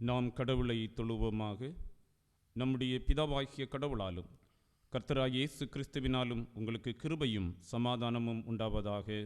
நாம் கடவுளை தொழுவோமாக. நம்முடைய பிதாவாகிய கடவுளாலும் கர்த்தராகிய இயேசு கிறிஸ்துவினாலும் உங்களுக்கு கிருபையும் சமாதானமும் உண்டாவதாக.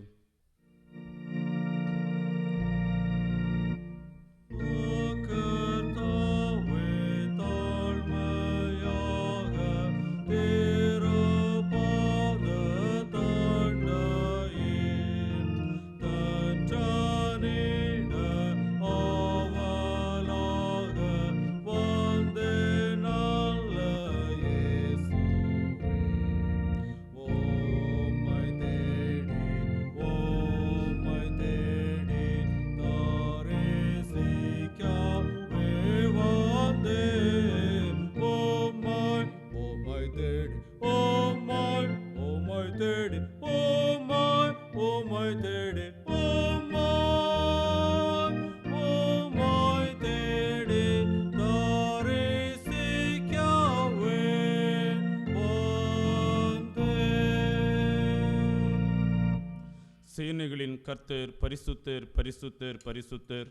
சேனைகளின் கர்த்தர் பரிசுத்தர் பரிசுத்தர் பரிசுத்தர்.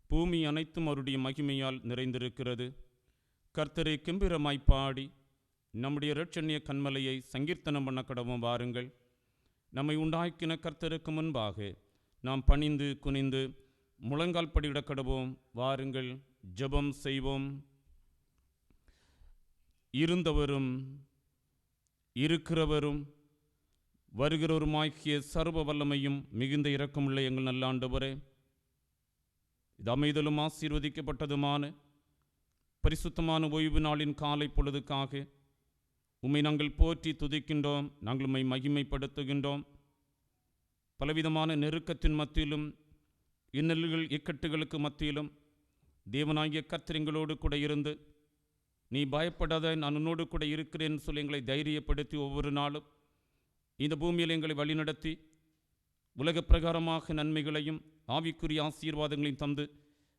பூமி அனைத்தும் அவருடைய மகிமையால் நிறைந்திருக்கிறது. கர்த்தரை கெம்பீரமாய் பாடி நம்முடைய இரட்சணிய கன்மலையை சங்கீர்த்தனம் பண்ண கடவும் வாருங்கள். நம்மை உண்டாக்கின கர்த்தருக்கு முன்பாக நாம் பணிந்து குனிந்து முழங்கால் படியிட கடவோம் வாருங்கள். ஜெபம் செய்வோம். இருந்தவரும் இருக்கிறவரும் வருகிறவருமாகிய சர்வ வல்லமையும் மிகுந்த இரக்கமுள்ள எங்கள் நல்ல ஆண்டவரே, இது அமைதலும் ஆசீர்வதிக்கப்பட்டதுமான பரிசுத்தமான ஓய்வு நாளின் காலை பொழுதுக்காக உம்மை நாங்கள் போற்றி துதிக்கின்றோம். நாங்கள் உம்மை மகிமைப்படுத்துகின்றோம். பலவிதமான நெருக்கத்தின் மத்தியிலும் இன்னல்கள் இக்கட்டுகளுக்கு மத்தியிலும் தேவனாகிய கர்த்தர் எங்களோடு கூட இருந்து, நீ பயப்படாத, நான் உன்னோடு கூட இருக்கிறேன் சொல்லி எங்களை தைரியப்படுத்தி ஒவ்வொரு நாளும் இந்த பூமியில் எங்களை வழிநடத்தி உலக பிரகாரமாக நன்மைகளையும் ஆவிக்குரிய ஆசீர்வாதங்களையும் தந்து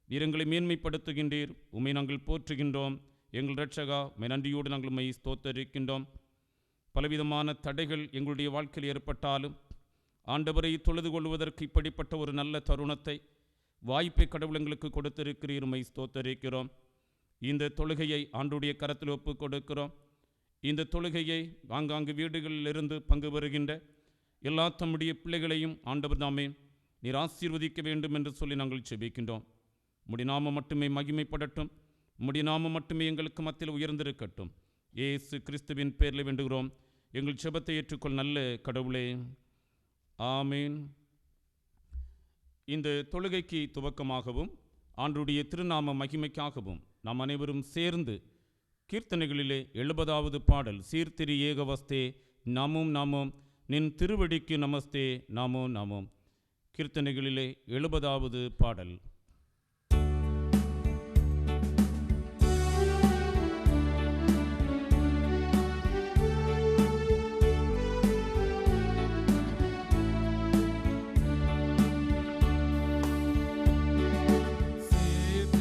எங்களை மேன்மைப்படுத்துகின்றீர். உம்மை நாங்கள் போற்றுகின்றோம். எங்கள் இரட்சகா, நன்றியோடு நாங்கள் உம்மை ஸ்தோத்தரிக்கின்றோம். பலவிதமான தடைகள் எங்களுடைய வாழ்க்கையில் ஏற்பட்டாலும் ஆண்டவரை தொழுது கொள்வதற்கு இப்படிப்பட்ட ஒரு நல்ல தருணத்தை, வாய்ப்பை கடவுள் எங்களுக்கு கொடுத்திருக்கிறீர். உம்மை ஸ்தோத்தரிக்கிறோம். இந்த தொழுகையை ஆண்டுடைய கரத்தில் ஒப்பு கொடுக்கிறோம். இந்த தொழுகையை ஆங்காங்கு வீடுகளிலிருந்து பங்கு பெறுகின்ற எல்லா தம்முடைய பிள்ளைகளையும் ஆண்டவர் தாமே நீர் ஆசீர்வதிக்க வேண்டும் என்று சொல்லி நாங்கள் செபிக்கின்றோம். உம்முடைய நாமம் மட்டுமே மகிமைப்படட்டும். உம்முடைய நாமம் மட்டுமே எங்களுக்கு மத்தியில் உயர்ந்திருக்கட்டும். இயேசு கிறிஸ்துவின் பேரில் வேண்டுகிறோம். எங்கள் செபத்தை ஏற்றுக்கொள் நல்ல கடவுளே, ஆமீன். இந்த தொழுகைக்கு துவக்கமாகவும் ஆண்டுடைய திருநாம மகிமைக்காகவும் நாம் அனைவரும் சேர்ந்து கீர்த்தனைகளிலே 70வது பாடல், சீர்திரி ஏகவஸ்தே நாமும் நாமும் நின் திருவடிக்கு நமஸ்தே நாமோ நாமோம். கீர்த்தனைகளிலே 70வது பாடல். Siri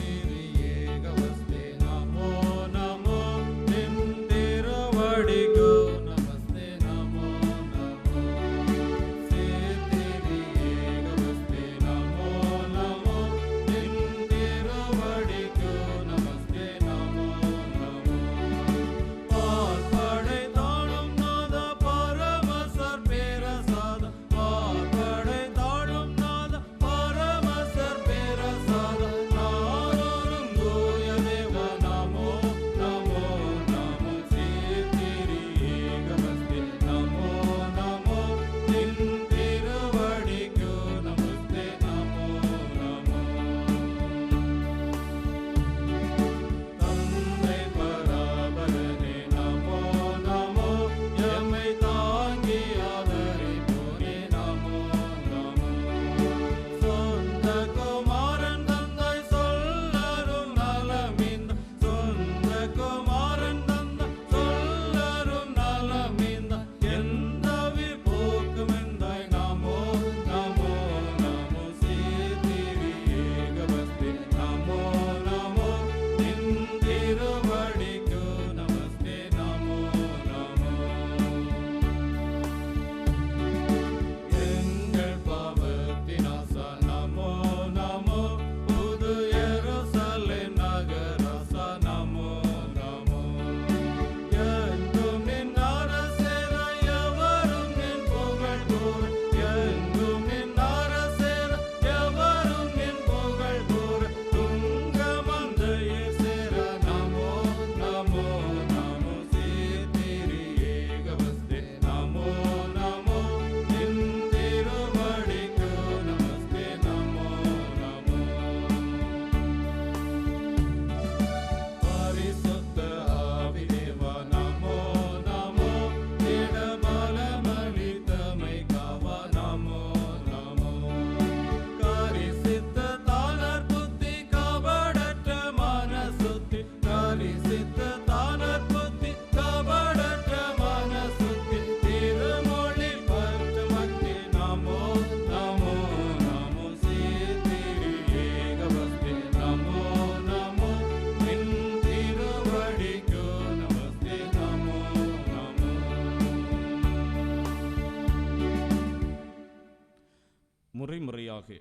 முறையாக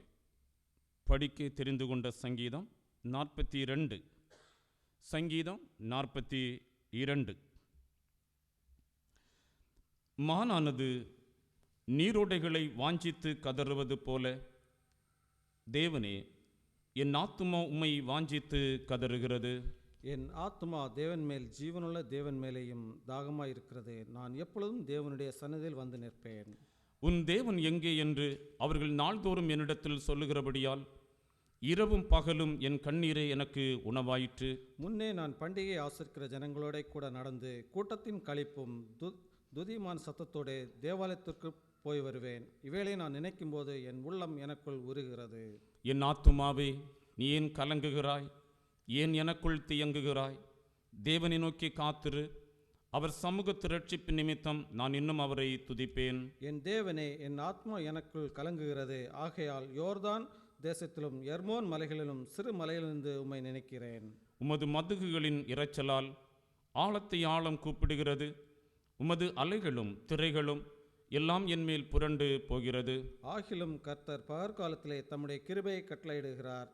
படிக்க தெரிந்து கொண்ட சங்கீதம் 42. சங்கீதம் 42. மானானது நீரோடைகளை வாஞ்சித்து கதறுவது போல, தேவனே, என் ஆத்துமா உம்மை வாஞ்சித்து கதறுகிறது. என் ஆத்துமா தேவன் மேல், ஜீவனுள்ள தேவன் மேலேயும் தாகமாயிருக்கிறது. நான் எப்பொழுதும் தேவனுடைய சன்னதியில் வந்து நிற்பேன். உன் தேவன் எங்கே என்று அவர்கள் நாள்தோறும் என்னிடத்தில் சொல்லுகிறபடியால் இரவும் பகலும் என் கண்ணீரே எனக்கு உணவாயிற்று. முன்னே நான் பண்டிகை ஆசரிக்கிற ஜனங்களோட கூட நடந்து கூட்டத்தின் களிப்பும் துதிமான் சத்தத்தோடு தேவாலயத்திற்கு போய் வருவேன். இவேளை நான் நினைக்கும் போது என் உள்ளம் எனக்குள் உருகிறது. என் ஆத்துமாவே, நீ ஏன் கலங்குகிறாய்? ஏன் எனக்குள் தியங்குகிறாய்? தேவனை நோக்கி காத்திரு. அவர் சமூகத்து ரட்சிப்பு நிமித்தம் நான் இன்னும் அவரை துதிப்பேன். என் தேவனே, என் ஆத்மா எனக்குள் கலங்குகிறது. ஆகையால் யோர்தான் தேசத்திலும் எர்மோன் மலைகளிலும் சிறு மலையிலிருந்து உம்மை நினைக்கிறேன். உமது மதுகுகளின் இரைச்சலால் ஆழத்தை ஆழம் கூப்பிடுகிறது. உமது அலைகளும் திரைகளும் எல்லாம் என்மேல் புரண்டு போகிறது. ஆகிலும் கர்த்தர் பகற்காலத்திலே தம்முடைய கிருபையை கட்டளையிடுகிறார்.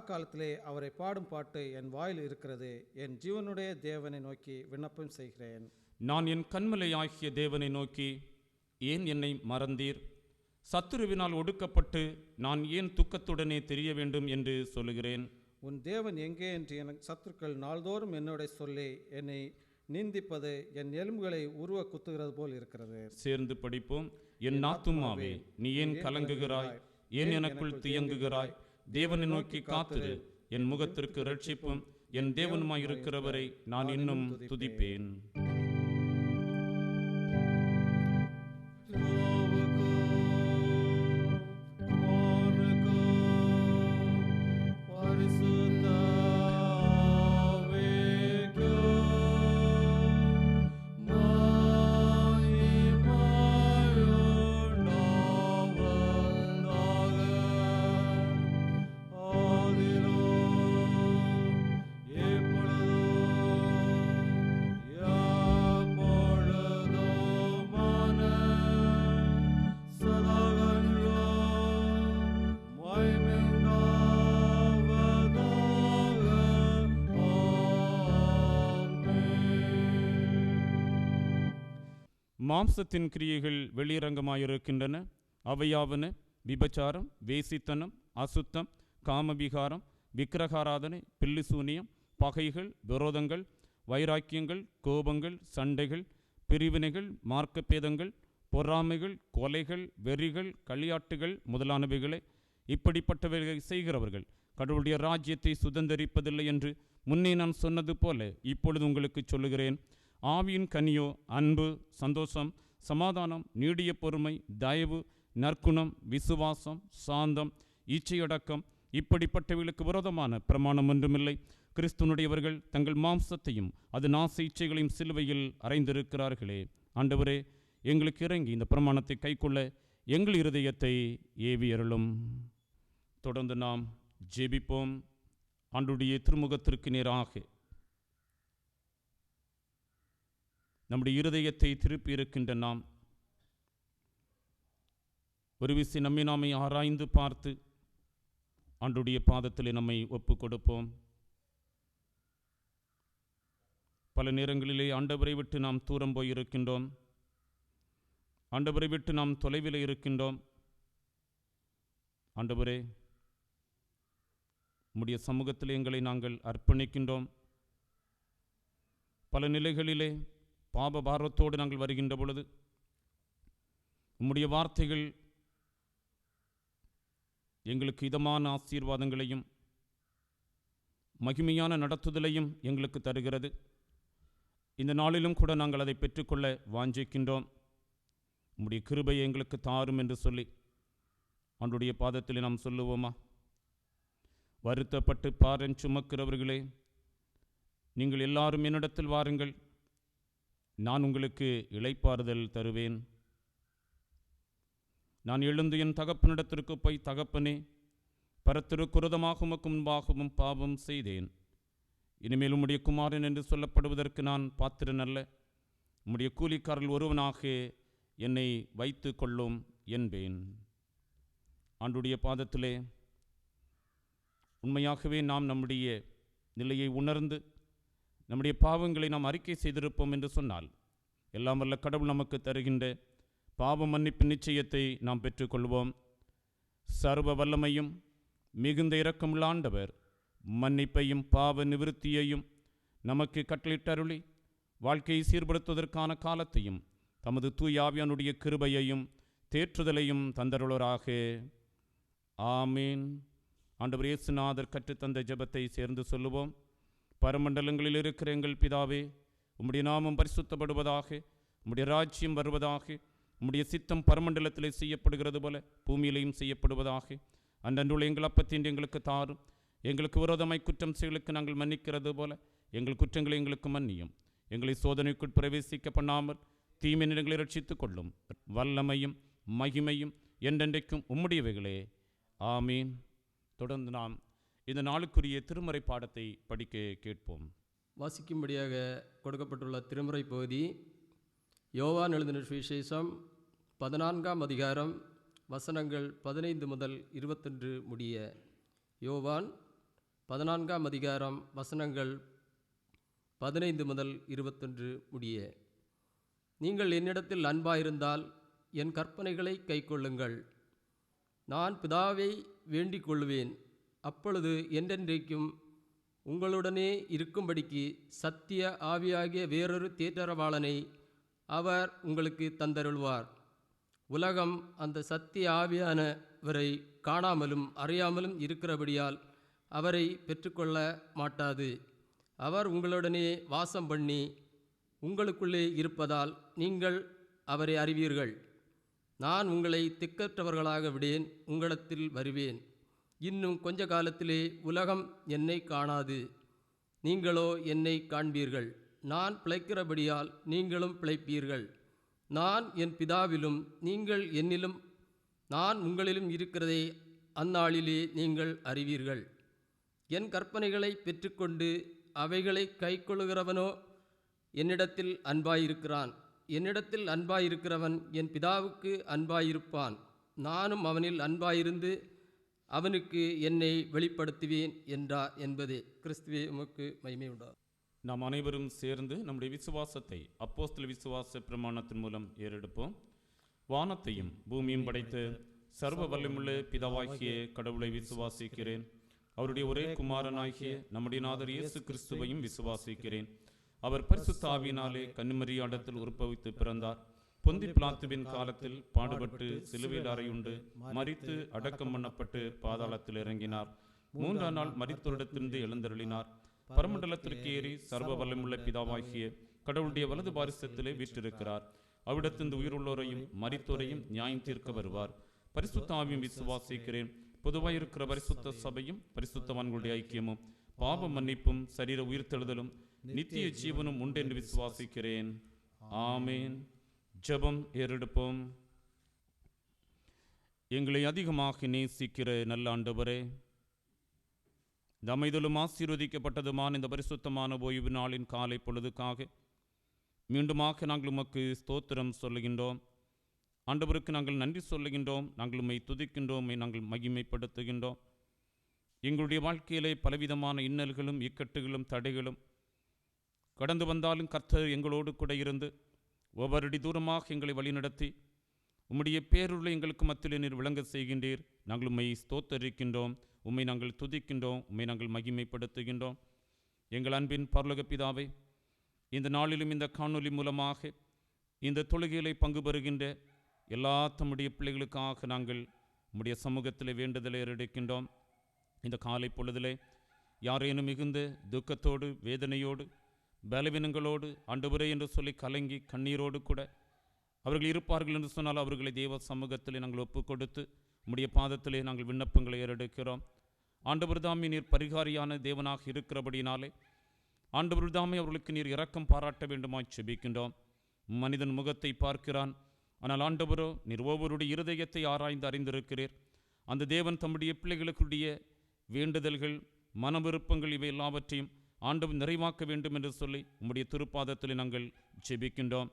காலத்திலே அவரை பாடும் பாட்டு என் வாயில் இருக்கிறது. என் ஜீவனுடைய தேவனை நோக்கி விண்ணப்பம் செய்கிறேன். நான் என் கண்மலையாகிய தேவனை நோக்கி, ஏன் என்னை மறந்தீர்? சத்துருவினால் ஒடுக்கப்பட்டு நான் ஏன் துக்கத்துடனே தெரிய வேண்டும் என்று சொல்லுகிறேன். உன் தேவன் எங்கே என்று எனக்கு சத்துருக்கள் நாள்தோறும் என்னோட சொல்லி என்னை நீந்திப்பது என் எலும்புகளை உருவ குத்துகிறது போல் இருக்கிறது. சேர்ந்து படிப்போம். என் ஆத்துமாவே, நீ ஏன் கலங்குகிறாய்? ஏன் எனக்குள் தியங்குகிறாய்? தேவனை நோக்கி காத்திரு. என் முகத்திற்கு ரட்சிப்பும் என் தேவனுமாய் இருக்கிறவரை நான் இன்னும் துதிப்பேன். மாம்சத்தின் கிரியைகள் வெளியரங்கமாயிருக்கின்றன. அவையாவன: விபச்சாரம், வேசித்தனம், அசுத்தம், காமவிகாரம், விக்கிரகாராதனை, பில்லிசூனியம், பகைகள், விரோதங்கள், வைராக்கியங்கள், கோபங்கள், சண்டைகள், பிரிவினைகள், மார்க்கப்பேதங்கள், பொறாமைகள், கொலைகள், வெறிகள், களியாட்டுகள் முதலானவைகளை. இப்படிப்பட்டவைகளை செய்கிறவர்கள் கடவுளுடைய ராஜ்யத்தை சுதந்தரிப்பதில்லை என்று முன்னே நான் சொன்னது போல இப்பொழுது உங்களுக்கு சொல்லுகிறேன். ஆவியின் கனியோ அன்பு, சந்தோஷம், சமாதானம், நீடிய பொறுமை, தயவு, நற்குணம், விசுவாசம், சாந்தம், இச்சையடக்கம். இப்படிப்பட்டவர்களுக்கு விரோதமான பிரமாணம் ஒன்றுமில்லை. கிறிஸ்துவனுடையவர்கள் தங்கள் மாம்சத்தையும் அதன் ஆசை இச்சைகளையும் சிலுவையில் அறைந்திருக்கிறார்களே. ஆண்டவரே, எங்களுக்கு இறங்கி இந்த பிரமாணத்தை கைக்கொள்ள எங்கள் இருதயத்தை ஏவி அருளும். தொடர்ந்து நாம் ஜெபிப்போம். ஆண்டவருடைய திருமுகத்திற்கு நேராக நம்முடைய இருதயத்தை திருப்பி இருக்கின்ற நாம் ஒரு விசை நம்மை நாமே ஆராய்ந்து பார்த்து ஆண்டவருடைய பாதத்தில் நம்மை ஒப்பு கொடுப்போம். பல நேரங்களிலே ஆண்டவரை விட்டு நாம் தூரம் போயிருக்கின்றோம். ஆண்டவரை விட்டு நாம் தொலைவில் இருக்கின்றோம். ஆண்டவரே, உம்முடைய சமூகத்தில் எங்களை நாங்கள் அர்ப்பணிக்கின்றோம். பல நிலைகளிலே பாப பாரத்தோடு நாங்கள் வருகின்ற பொழுது உம்முடைய வார்த்தைகள் எங்களுக்கு இதமான ஆசீர்வாதங்களையும் மகிமையான நடத்துதலையும் எங்களுக்கு தருகிறது. இந்த நாளிலும் கூட நாங்கள் அதை பெற்றுக்கொள்ள வாஞ்சிக்கின்றோம். உம்முடைய கிருபையை எங்களுக்கு தாரும் என்று சொல்லி ஆண்டவருடைய பாதத்தில் நாம் சொல்லுவோமா? வருத்தப்பட்டு பாரம் சுமக்கிறவர்களே, நீங்கள் எல்லாரும் என்னிடத்தில் வாருங்கள், நான் உங்களுக்கு இளைப்பாறுதல் தருவேன். நான் எழுந்து என் தகப்பனிடத்திற்கு போய், தகப்பனே, பரத்திற்கு உமக்கு முன்பாகவும் பாவம் செய்தேன். இனிமேல் உம்முடைய குமாரன் என்று சொல்லப்படுவதற்கு நான் பாத்திரன் அல்ல. உம்முடைய கூலிக்காரர்கள் ஒருவனாக என்னை வைத்து கொள்ளும் என்பேன். ஆண்டுடைய பாதத்திலே உண்மையாகவே நாம் நம்முடைய நிலையை உணர்ந்து நம்முடைய பாவங்களை நாம் அறிக்கை செய்திருப்போம் என்று சொன்னால் எல்லாம் வல்ல கடவுள் நமக்கு தருகின்ற பாவ மன்னிப்பு நிச்சயத்தை நாம் பெற்றுக்கொள்வோம். சர்வ வல்லமையும் மிகுந்த இரக்கமுள்ள ஆண்டவர் மன்னிப்பையும் பாவ நிவிருத்தியையும் நமக்கு கட்டளிட்டருளி வாழ்க்கையை சீர்படுத்துவதற்கான காலத்தையும் தமது தூய ஆவியானுடைய கிருபையையும் தேற்றுதலையும் தந்தருளராக. ஆமீன். ஆண்டவர் இயேசுநாதர் கற்றுத்தந்த ஜெபத்தை சேர்ந்து சொல்லுவோம். பரமண்டலங்களில் இருக்கிற எங்கள் பிதாவே, உம்முடைய நாமம் பரிசுத்தப்படுவதாக, உம்முடைய ராஜ்யம் வருவதாக, உம்முடைய சித்தம் பரமண்டலத்திலே செய்யப்படுகிறது போல பூமியிலையும் செய்யப்படுவதாக. அன்றன்றுள்ள எங்கள் அப்பத்தின் எங்களுக்கு தாரும். எங்களுக்கு விரோதமாய் குற்றம் செய்களுக்கு நாங்கள் மன்னிக்கிறது போல எங்கள் குற்றங்களை எங்களுக்கு மன்னியும். எங்களை சோதனைக்குள் பிரவேசிக்க பண்ணாமல் தீமையினங்களை ரட்சித்துக் கொள்ளும். வல்லமையும் மகிமையும் என்றென்றைக்கும் உம்முடையவைகளே. ஆமீன். தொடர்ந்து நாம் இந்த நாளுக்குரிய திருமறை பாடத்தை படிக்க கேட்போம். வாசிக்கும்படியாக கொடுக்கப்பட்டுள்ள திருமுறை பகுதி யோவான் எழுதின சுவிசேஷம் 14ஆம் அதிகாரம் வசனங்கள் 15 முதல் 21 முடிய. யோவான் 14ஆம் அதிகாரம் வசனங்கள் 15 முதல் 21 முடிய. நீங்கள் என்னிடத்தில் அன்பாயிருந்தால் என் கற்பனைகளை கைக்கொள்ளுங்கள். நான் பிதாவை வேண்டிக் கொள்வேன், அப்பொழுது என்றென்றைக்கும் உங்களுடனே இருக்கும்படிக்கு சத்திய ஆவியாகிய வேறொரு தேற்றரவாளனை அவர் உங்களுக்கு தந்தருள்வார். உலகம் அந்த சத்திய ஆவியானவரை காணாமலும் அறியாமலும் இருக்கிறபடியால் அவரை பெற்றுக்கொள்ள மாட்டாது. அவர் உங்களுடனே வாசம் பண்ணி உங்களுக்குள்ளே இருப்பதால் நீங்கள் அவரை அறிவீர்கள். நான் உங்களை திக்கற்றவர்களாக விடேன், உங்களிடத்தில் வருவேன். இன்னும் கொஞ்ச காலத்திலே உலகம் என்னை காணாது, நீங்களோ என்னை காண்பீர்கள். நான் பிழைக்கிறபடியால் நீங்களும் பிழைப்பீர்கள். நான் என் பிதாவிலும் நீங்கள் என்னிலும் நான் உங்களிலும் இருக்கிறதை அந்நாளிலே நீங்கள் அறிவீர்கள். என் கற்பனைகளை பெற்றுக்கொண்டு அவைகளை கைக்கொள்ளுகிறவனோ என்னிடத்தில் அன்பாயிருக்கிறான். என்னிடத்தில் அன்பாயிருக்கிறவன் என் பிதாவுக்கு அன்பாயிருப்பான். நானும் அவனில் அன்பாயிருந்து அவனுக்கு என்னை வெளிப்படுத்துவேன் என்றார் என்பதே. கிறிஸ்துவே உமக்கு மகிமை உண்டா. நாம் அனைவரும் சேர்ந்து நம்முடைய விசுவாசத்தை அப்போஸ்தல விசுவாச பிரமாணத்தின் மூலம் ஏறெடுப்போம். வானத்தையும் பூமியும் படைத்த சர்வ வல்லமுள்ள பிதாவாகிய கடவுளை விசுவாசிக்கிறேன். அவருடைய ஒரே குமாரனாகிய நம்முடைய நாதர் இயேசு கிறிஸ்துவையும் விசுவாசிக்கிறேன். அவர் பரிசுத்த ஆவியினாலே கன்னிமரியாடத்தில் உற்பவித்து பிறந்தார். பொந்தி பிலாத்துவின் காலத்தில் பாடுபட்டு சிலுவையில் அறையுண்டு மரித்து அடக்கம் பண்ணப்பட்டு பாதாளத்தில் இறங்கினார். 3ஆம் நாள் மரித்தோரிடத்திலிருந்து எழுந்தருளினார். பரமண்டலத்திற்கு ஏறி சர்வ வல்லமுள்ள பிதாவாகிய கடவுளுடைய வலது பாரிசத்திலே வீற்றிருக்கிறார். அவ்விடத்திலிருந்து உயிருள்ளோரையும் மரித்தோரையும் நியாயம் தீர்க்க வருவார். பரிசுத்த ஆவியும் விசுவாசிக்கிறேன். பொதுவாக இருக்கிற பரிசுத்த சபையும் பரிசுத்தவான்களுடைய ஐக்கியமும் பாவ மன்னிப்பும் சரீர உயிர்த்தெழுதலும் நித்திய ஜீவனும் உண்டென்று விசுவாசிக்கிறேன். ஆமேன். ஜெபம் ஏறெடுப்போம். எங்களை அதிகமாக நேசிக்கிற நல்ல ஆண்டவரே, இந்த அமைதலும் ஆசீர்வதிக்கப்பட்டதுமான இந்த பரிசுத்தமான ஓய்வு நாளின் காலை பொழுதுக்காக மீண்டுமாக நாங்கள் உமக்கு ஸ்தோத்திரம் சொல்லுகின்றோம். ஆண்டவருக்கு நாங்கள் நன்றி சொல்லுகின்றோம். நாங்கள் உம்மை துதிக்கின்றோம், நாங்கள் மகிமைப்படுத்துகின்றோம். எங்களுடைய வாழ்க்கையிலே பலவிதமான இன்னல்களும் இக்கட்டுகளும் தடைகளும் கடந்து வந்தாலும் கர்த்தர் எங்களோடு கூட இருந்து ஒவ்வொரு அடி தூரமாக எங்களை வழிநடத்தி உம்முடைய பேருள்ள எங்களுக்கு மத்தியில் நீர் விளங்க செய்கின்றீர். நாங்கள் உம்மை ஸ்தோத்தரிக்கின்றோம், உம்மை நாங்கள் துதிக்கின்றோம், உம்மை நாங்கள் மகிமைப்படுத்துகின்றோம். எங்கள் அன்பின் பரலோக பிதாவே, இந்த நாளிலும் இந்த காணொலி மூலமாக இந்த தொழுகைகளை பங்கு பெறுகின்ற எல்லா தம்முடைய பிள்ளைகளுக்காக நாங்கள் உம்முடைய சமூகத்தில் வேண்டுதலை எடுக்கின்றோம். இந்த காலை பொழுதிலே யாரேனும் மிகுந்த துக்கத்தோடு வேதனையோடு பலவீனங்களோடு ஆண்டவரே என்று சொல்லி கலங்கி கண்ணீரோடு கூட அவர்கள் இருப்பார்கள் என்று சொன்னால் அவர்களை தேவ சமூகத்திலே நாங்கள் ஒப்புக் கொடுத்து உம்முடைய பாதத்திலே நாங்கள் விண்ணப்பங்களை ஏறெடுக்கிறோம். ஆண்டவர் தாமே நீர் பரிகாரியான தேவனாக இருக்கிறபடினாலே ஆண்டவர் தாமே அவர்களுக்கு நீர் இரக்கம் பாராட்ட வேண்டுமாய் செபிக்கின்றோம். மனிதன் முகத்தை பார்க்கிறான், ஆனால் ஆண்டவரோ நீர் ஒவ்வொருடைய இருதயத்தை ஆராய்ந்து அறிந்திருக்கிறீர். அந்த தேவன் தம்முடைய பிள்ளைகளுக்குடைய வேண்டுதல்கள் மன விருப்பங்கள் இவை எல்லாவற்றையும் ஆண்டவர் நிறைவாக்க வேண்டும் என்று சொல்லி உம்முடைய திருப்பாதத்தில் நாங்கள் ஜெபிக்கின்றோம்.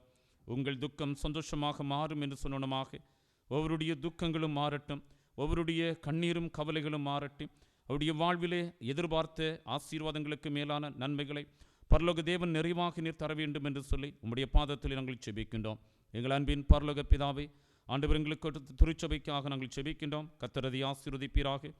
உங்கள் துக்கம் சந்தோஷமாக மாறும் என்று சொன்னோமாக ஒவ்வொருடைய துக்கங்களும் மாறட்டும். ஒவ்வொருடைய கண்ணீரும் கவலைகளும் மாறட்டும். அவருடைய வாழ்விலே எதிர்பார்த்த ஆசீர்வாதங்களுக்கு மேலான நன்மைகளை பரலோக தேவன் நிறைவாக நீர் தர வேண்டும் என்று சொல்லி உம்முடைய பாதத்தில் நாங்கள் செபிக்கின்றோம். எங்கள் அன்பின் பரலோக பிதாவே, ஆண்டவர் எங்களுக்கு திருச்சபைக்காக நாங்கள் செபிக்கின்றோம். கர்த்தரதை ஆசீர்வதிப்பீராக.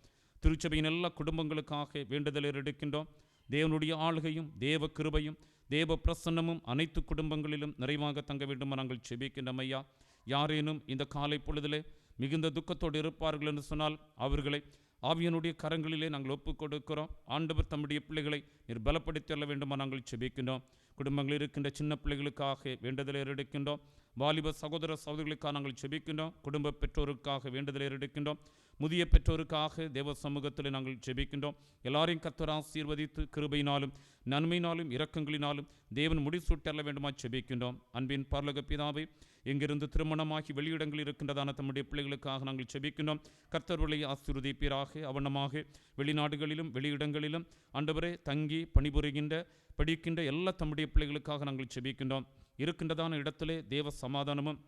திருச்சபையின் எல்லா குடும்பங்களுக்காக வேண்டுதலை எடுக்கின்றோம். தேவனுடைய ஆளுகையும் தேவ கிருபையும் தேவ பிரசன்னமும் அனைத்து குடும்பங்களிலும் நிறைவாக தங்க வேண்டும் நாங்கள் செபிக்கின்றோம் ஐயா. யாரேனும் இந்த காலை பொழுதிலே மிகுந்த துக்கத்தோடு இருப்பார்கள் என்று சொன்னால் அவர்களை ஆவியனுடைய கரங்களிலே நாங்கள் ஒப்புக் கொடுக்கிறோம். ஆண்டவர் தம்முடைய பிள்ளைகளை நீர் பலப்படுத்தி தள்ள வேண்டுமா நாங்கள் செபிக்கின்றோம். குடும்பங்களில் இருக்கின்ற சின்ன பிள்ளைகளுக்காக வேண்டுதலை எடுக்கின்றோம். வாலிப சகோதர சகோதரிகளுக்காக நாங்கள் செபிக்கின்றோம். குடும்ப பெற்றோருக்காக வேண்டுதலை எடுக்கின்றோம். முதிய பெற்றோருக்காக தேவ சமூகத்தில் நாங்கள் செபிக்கின்றோம். எல்லாரையும் கர்த்தர் ஆசீர்வதித்து கிருபையினாலும் நன்மையினாலும் இரக்கங்களினாலும் தேவன் முடிசூட்டல்ல வேண்டுமா செபிக்கின்றோம். அன்பின் பரலோக பிதாவே, இங்கிருந்து திருமணமாகி வெளியிடங்களில் இருக்கின்றதான தம்முடைய பிள்ளைகளுக்காக நாங்கள் செபிக்கின்றோம். கர்த்தர்களை ஆசீர்வதிப்பீராக. அவனமாக வெளிநாடுகளிலும் வெளியிடங்களிலும் ஆண்டவரே தங்கி பணிபுரிகின்ற படிக்கின்ற எல்லா தம்முடைய பிள்ளைகளுக்காக நாங்கள் செபிக்கின்றோம். இருக்கின்றதான இடத்திலே தேவ சமாதானமும்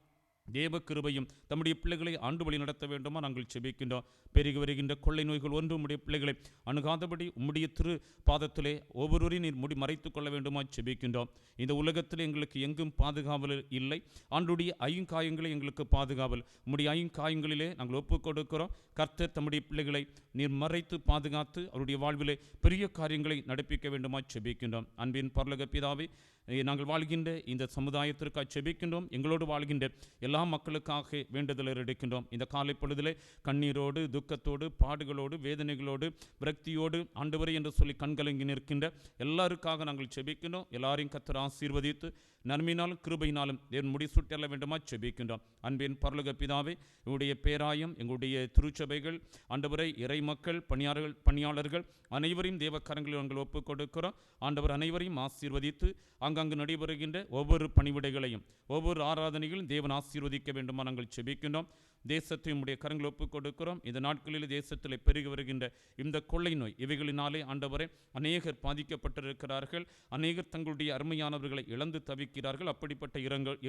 தேவ கிருபையும் தம்முடைய பிள்ளைகளை ஆண்டு வழி நடத்த வேண்டுமா நாங்கள் செபிக்கின்றோம். பெருகி வருகின்ற கொள்ளை நோய்கள் ஒன்று உம்முடைய பிள்ளைகளை அணுகாதபடி உம்முடைய திரு பாதத்திலே ஒவ்வொருவரையும் நீர் முடி மறைத்து கொள்ள வேண்டுமா செபிக்கின்றோம். இந்த உலகத்தில் எங்களுக்கு எங்கும் பாதுகாவல் இல்லை. ஆண்டுடைய ஐங்காயங்களை எங்களுக்கு பாதுகாவல். உம்முடைய ஐங்காயங்களிலே நாங்கள் ஒப்புக் கொடுக்கிறோம். கர்த்தர் தம்முடைய பிள்ளைகளை நீர் மறைத்து பாதுகாத்து அவருடைய வாழ்விலே பெரிய காரியங்களை நடப்பிக்க வேண்டுமா செபிக்கின்றோம். அன்பின் பரலோக பிதாவே, நாங்கள் வாழ்கின்ற இந்த சமுதாயத்திற்காக செபிக்கின்றோம். எங்களோடு வாழ்கின்ற எல்லா மக்களுக்காக வேண்டுதலை எடுக்கின்றோம். இந்த காலை பொழுதிலே கண்ணீரோடு துக்கத்தோடு பாடுகளோடு வேதனைகளோடு விரக்தியோடு ஆண்டவரே என்று சொல்லி கண்கலங்கி நிற்கின்ற எல்லாருக்காக நாங்கள் செபிக்கின்றோம். எல்லாரையும் கர்த்தர் ஆசீர்வதித்து நன்மையினாலும் கிருபையினாலும் தேவன் முடிசூட்டல்ல வேண்டுமா செபிக்கின்றோம். அன்பின் பரலோக பிதாவே, எங்களுடைய பேராயம் எங்களுடைய திருச்சபைகள் ஆண்டவரை இறை மக்கள் பணியாளர்கள் அனைவரையும் தேவக்கரங்களில் நாங்கள் ஒப்புக் கொடுக்கிறோம். ஆண்டவர் அனைவரையும் ஆசீர்வதித்து அங்கங்கு நடைபெறுகின்ற ஒவ்வொரு பணிவிடைகளையும் ஒவ்வொரு ஆராதனைகளும் தேவன் ஆசீர்வதிக்க வேண்டுமா நாங்கள் செபிக்கின்றோம். தேசத்தை உம்முடைய கரங்கள் ஒப்புக் கொடுக்கிறோம். இந்த நாட்களில் தேசத்தில் பெருகி வருகின்ற இந்த கொள்ளை நோய் இவைகளினாலே ஆண்டவரே அநேகர் பாதிக்கப்பட்டிருக்கிறார்கள். அநேகர் தங்களுடைய அருமையானவர்களை இழந்து தவிக்கிறார்கள். அப்படிப்பட்ட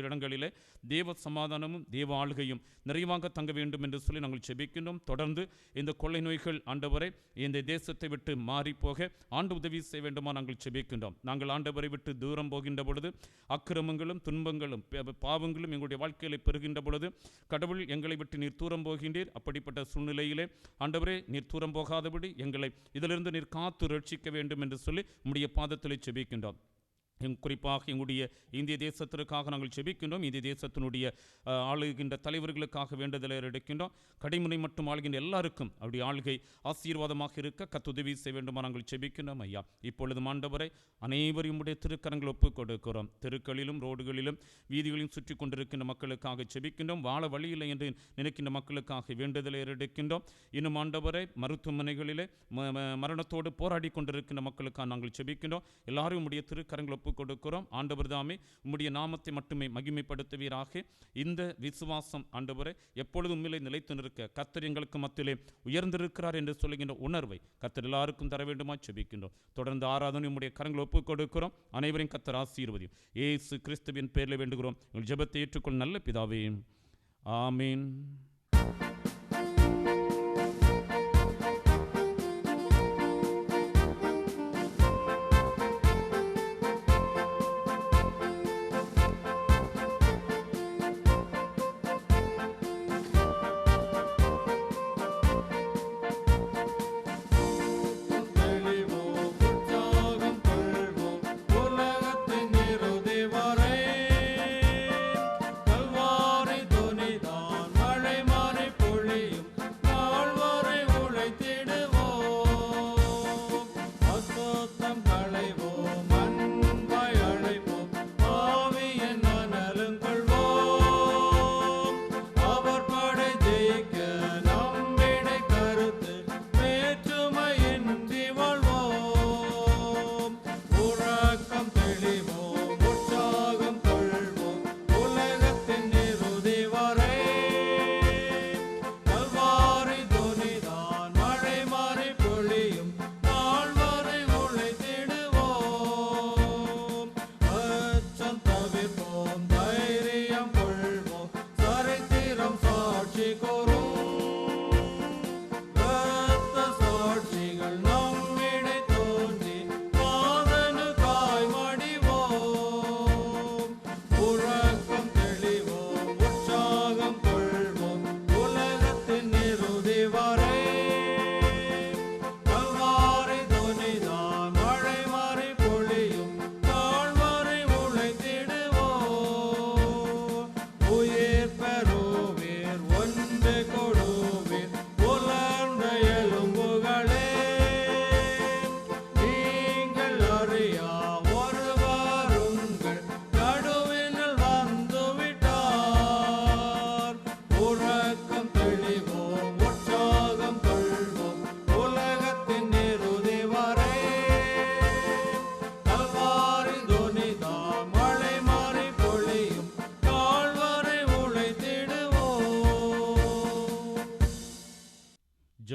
இடங்களிலே தேவ சமாதானமும் தேவ ஆளுகையும் நிறைவாக தங்க வேண்டும் என்று சொல்லி நாங்கள் செபிக்கின்றோம். தொடர்ந்து இந்த கொள்ளை நோய்கள் ஆண்டவரை இந்த தேசத்தை விட்டு மாறி போக ஆண்டு உதவி செய்ய வேண்டுமா நாங்கள் செபிக்கின்றோம். நாங்கள் ஆண்டவரை விட்டு தூரம் போகின்ற பொழுது அக்கிரமங்களும் துன்பங்களும் பாவங்களும் எங்களுடைய வாழ்க்கையில் பெறுகின்ற பொழுது கடவுள் எங்களை விட்டு நீர் தூரம் போகின்றீர். அப்படிப்பட்ட சூழ்நிலையிலே ஆண்டவரே நீர் தூரம் போகாதபடி எங்களை இதிலிருந்து நீர் காத்து ரட்சிக்க வேண்டும் என்று சொல்லி உம்முடைய பாதத்தில் செபிக்கின்றோம். குறிப்பாக எங்களுடைய இந்திய தேசத்திற்காக நாங்கள் செபிக்கின்றோம். இந்திய தேசத்தினுடைய ஆளுகின்ற தலைவர்களுக்காக வேண்டுதலை எடுக்கின்றோம். கடைமுனை மட்டும் ஆளுகின்ற எல்லாருக்கும் அவருடைய ஆளுகை ஆசீர்வாதமாக இருக்க கத்துதவி செய்ய வேண்டுமா நாங்கள் செபிக்கின்றோம் ஐயா. இப்பொழுது ஆண்டவரை அனைவரையும் உடைய திருக்கரங்கள் ஒப்புக் கொடுக்கிறோம். தெருக்களிலும் ரோடுகளிலும் வீதிகளிலும் சுற்றி கொண்டிருக்கின்ற மக்களுக்காக செபிக்கின்றோம். வாழ வழியில்லை என்று நினைக்கின்ற மக்களுக்காக வேண்டுதலை எடுக்கின்றோம். இன்னும் ஆண்டவரை மருத்துவமனைகளிலே மரணத்தோடு போராடி கொண்டிருக்கின்ற மக்களுக்காக நாங்கள் செபிக்கின்றோம். எல்லாரும் உடைய திருக்கரங்கள் கொடுக்கிறோம். ஆண்டவர் தாமே உம்முடைய நாமத்தை மட்டுமே மகிமைப்படுத்துவீராக. இந்த விசுவாசம் ஆண்டவரை எப்பொழுதும் உண்மையிலே நிலைத்து நிற்க கர்த்தர் எங்களுக்கு மத்தியிலே உயர்ந்திருக்கிறார் என்று சொல்லுகின்ற உணர்வை கர்த்தர் எல்லாருக்கும் தர வேண்டுமா செபிக்கின்றோம். தொடர்ந்து ஆராதனை உம்முடைய கரங்களை ஒப்புக் கொடுக்கிறோம். அனைவரையும் கர்த்தர் ஆசீர்வதியும். இயேசு கிறிஸ்துவின் பேரில் வேண்டுகிறோம். உங்கள் ஜெபத்தை ஏற்றுக்கொள் நல்ல பிதாவே, ஆமீன். மழை